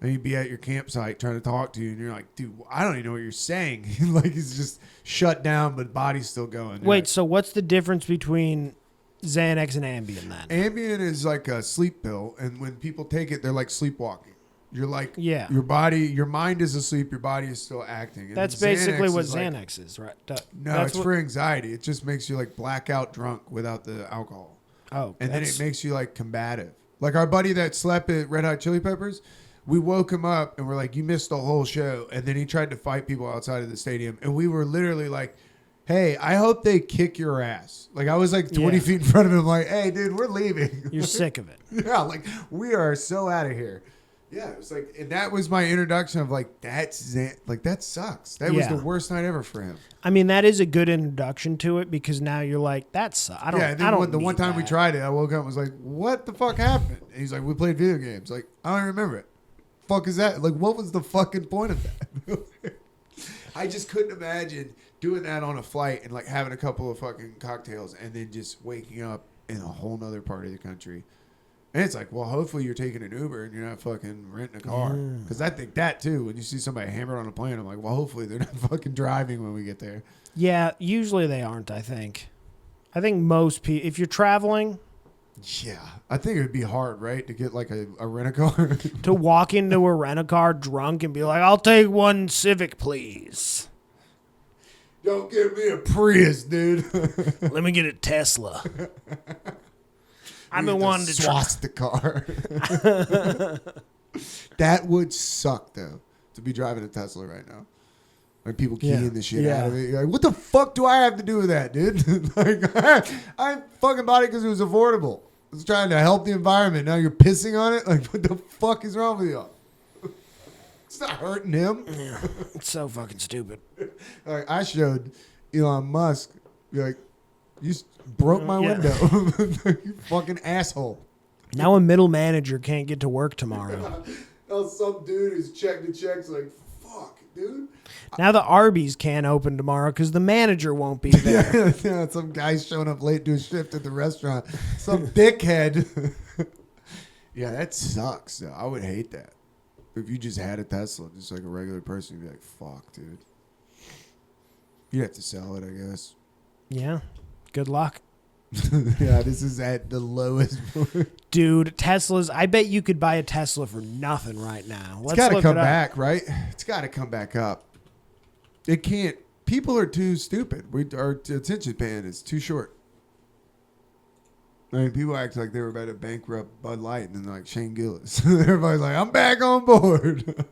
[SPEAKER 2] And he'd be at your campsite trying to talk to you, and you're like, dude, I don't even know what you're saying. Like, he's just shut down, but body's still going.
[SPEAKER 1] Wait, so what's the difference between Xanax and Ambien then?
[SPEAKER 2] Ambien is like a sleep pill, and when people take it, they're like sleepwalking. You're like,
[SPEAKER 1] Yeah.
[SPEAKER 2] your mind is asleep, your body is still acting. And
[SPEAKER 1] That's
[SPEAKER 2] then
[SPEAKER 1] basically what
[SPEAKER 2] is like,
[SPEAKER 1] Xanax is, right?
[SPEAKER 2] no,
[SPEAKER 1] That's
[SPEAKER 2] it's for anxiety. It just makes you like blackout drunk without the alcohol.
[SPEAKER 1] Oh,
[SPEAKER 2] and then it makes you like combative. Like our buddy that slept at Red Hot Chili Peppers, we woke him up and we're like, you missed the whole show. And then he tried to fight people outside of the stadium. And we were literally like, hey, I hope they kick your ass. Like I was like 20 feet in front of him like, hey, dude, we're leaving.
[SPEAKER 1] You're sick of it.
[SPEAKER 2] Yeah, like we are so out of here. Yeah, it was like, and that was my introduction of like, that sucks. That was the worst night ever for him.
[SPEAKER 1] I mean, that is a good introduction to it because now you're like, that's I don't. Yeah,
[SPEAKER 2] and then the one time we tried it, I woke up and was like, what the fuck happened? And he's like, we played video games. Like, I don't remember it. Fuck is that? Like, what was the fucking point of that? I just couldn't imagine doing that on a flight and like having a couple of fucking cocktails and then just waking up in a whole nother part of the country. And it's like, well, hopefully you're taking an Uber and you're not fucking renting a car. Because I think that, too. When you see somebody hammered on a plane, I'm like, well, hopefully they're not fucking driving when we get there.
[SPEAKER 1] Yeah, usually they aren't, I think. I think most people, if you're traveling.
[SPEAKER 2] Yeah, I think it would be hard, right, to get like a rent-a-car.
[SPEAKER 1] To walk into a rent-a-car drunk and be like, I'll take one Civic, please.
[SPEAKER 2] Don't give me a Prius, dude.
[SPEAKER 1] Let me get a Tesla. I've been wanting to
[SPEAKER 2] swast the car. That would suck, though, to be driving a Tesla right now. Like people keying the shit out of it. You're like, what the fuck do I have to do with that, dude? Like, I fucking bought it because it was affordable. I was trying to help the environment. Now you're pissing on it? Like, what the fuck is wrong with you? It's not hurting him.
[SPEAKER 1] Yeah, it's so fucking stupid.
[SPEAKER 2] Like, I showed Elon Musk, like, you broke my window. You fucking asshole.
[SPEAKER 1] Now a middle manager can't get to work tomorrow.
[SPEAKER 2] Now some dude who's checking the checks like, fuck, dude.
[SPEAKER 1] Now the Arby's can't open tomorrow because the manager won't be there.
[SPEAKER 2] Yeah, some guy's showing up late to a shift at the restaurant. Some dickhead. Yeah, that sucks, though. I would hate that. If you just had a Tesla, just like a regular person, you'd be like, fuck, dude. You'd have to sell it, I guess.
[SPEAKER 1] Yeah. Good luck.
[SPEAKER 2] Yeah, this is at the lowest point.
[SPEAKER 1] Dude, Teslas, I bet you could buy a Tesla for nothing right now.
[SPEAKER 2] It's got to come back, right? It's got to come back up. It can't. People are too stupid. Our attention span is too short. I mean, people act like they were about to bankrupt Bud Light and then like Shane Gillis. Everybody's like, I'm back on board.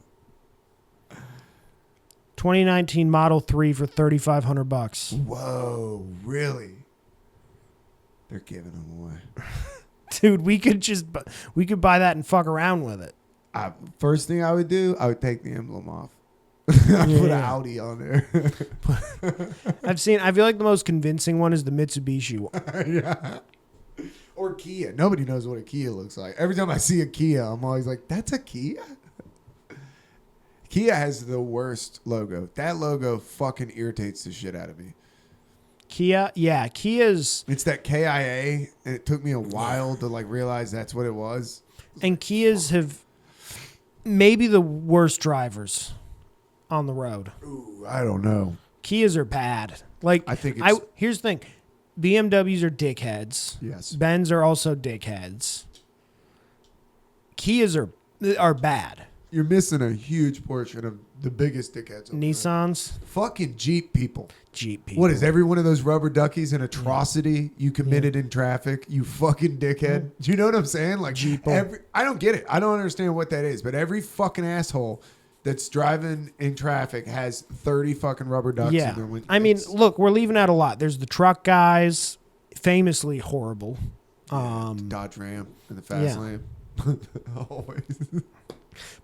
[SPEAKER 1] 2019 Model 3 for $3,500.
[SPEAKER 2] Whoa, really? They're giving them away.
[SPEAKER 1] Dude, we could buy that and fuck around with it.
[SPEAKER 2] First thing I would do, I would take the emblem off. Put an Audi on there.
[SPEAKER 1] I feel like the most convincing one is the Mitsubishi one.
[SPEAKER 2] Yeah. Or Kia. Nobody knows what a Kia looks like. Every time I see a Kia, I'm always like, that's a Kia? Kia has the worst logo. That logo fucking irritates the shit out of me.
[SPEAKER 1] Kia? Yeah, Kia's...
[SPEAKER 2] It's that KIA, and it took me a while to like realize that's what it was.
[SPEAKER 1] And Kias have maybe the worst drivers on the road.
[SPEAKER 2] Ooh, I don't know.
[SPEAKER 1] Kias are bad. Like,
[SPEAKER 2] I think it's...
[SPEAKER 1] here's the thing. BMWs are dickheads.
[SPEAKER 2] Yes.
[SPEAKER 1] Benz are also dickheads. Kias are bad.
[SPEAKER 2] You're missing a huge portion of the biggest dickheads.
[SPEAKER 1] Nissans.
[SPEAKER 2] Fucking Jeep people.
[SPEAKER 1] Jeep people.
[SPEAKER 2] What is every one of those rubber duckies an atrocity you committed in traffic? You fucking dickhead. Do you know what I'm saying? Like I don't get it. I don't understand what that is. But every fucking asshole that's driving in traffic has 30 fucking rubber ducks in their window.
[SPEAKER 1] I mean, look, we're leaving out a lot. There's the truck guys, famously horrible.
[SPEAKER 2] Dodge Ram in the fast lane. Always.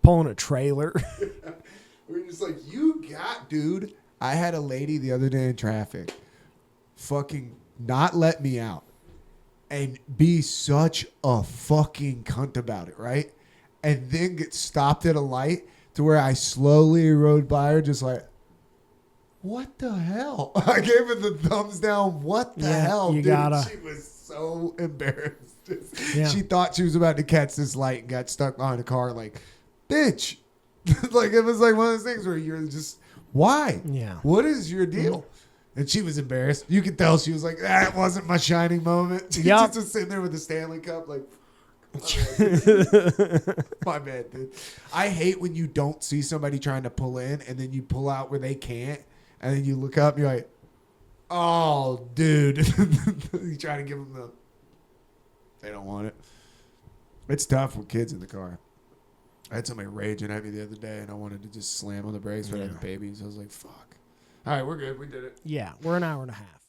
[SPEAKER 1] Pulling a trailer.
[SPEAKER 2] We're just like, dude. I had a lady the other day in traffic fucking not let me out and be such a fucking cunt about it, right? And then get stopped at a light to where I slowly rode by her just like, what the hell? I gave her the thumbs down. What the hell, dude? She was so embarrassed. Yeah. She thought she was about to catch this light and got stuck behind a car like, bitch. Like, it was like one of those things where you're just, why?
[SPEAKER 1] Yeah.
[SPEAKER 2] What is your deal? Mm-hmm. And she was embarrassed. You could tell she was like, that wasn't my shining moment. She just was sitting there with the Stanley Cup like, My bad, dude. I hate when you don't see somebody trying to pull in and then you pull out where they can't and then you look up and you're like, oh, dude. You try to give them the... They don't want it. It's tough with kids in the car. I had somebody raging at me the other day and I wanted to just slam on the brakes for the babies. I was like, fuck. All right, we're good. We did it.
[SPEAKER 1] Yeah, we're an hour and a half.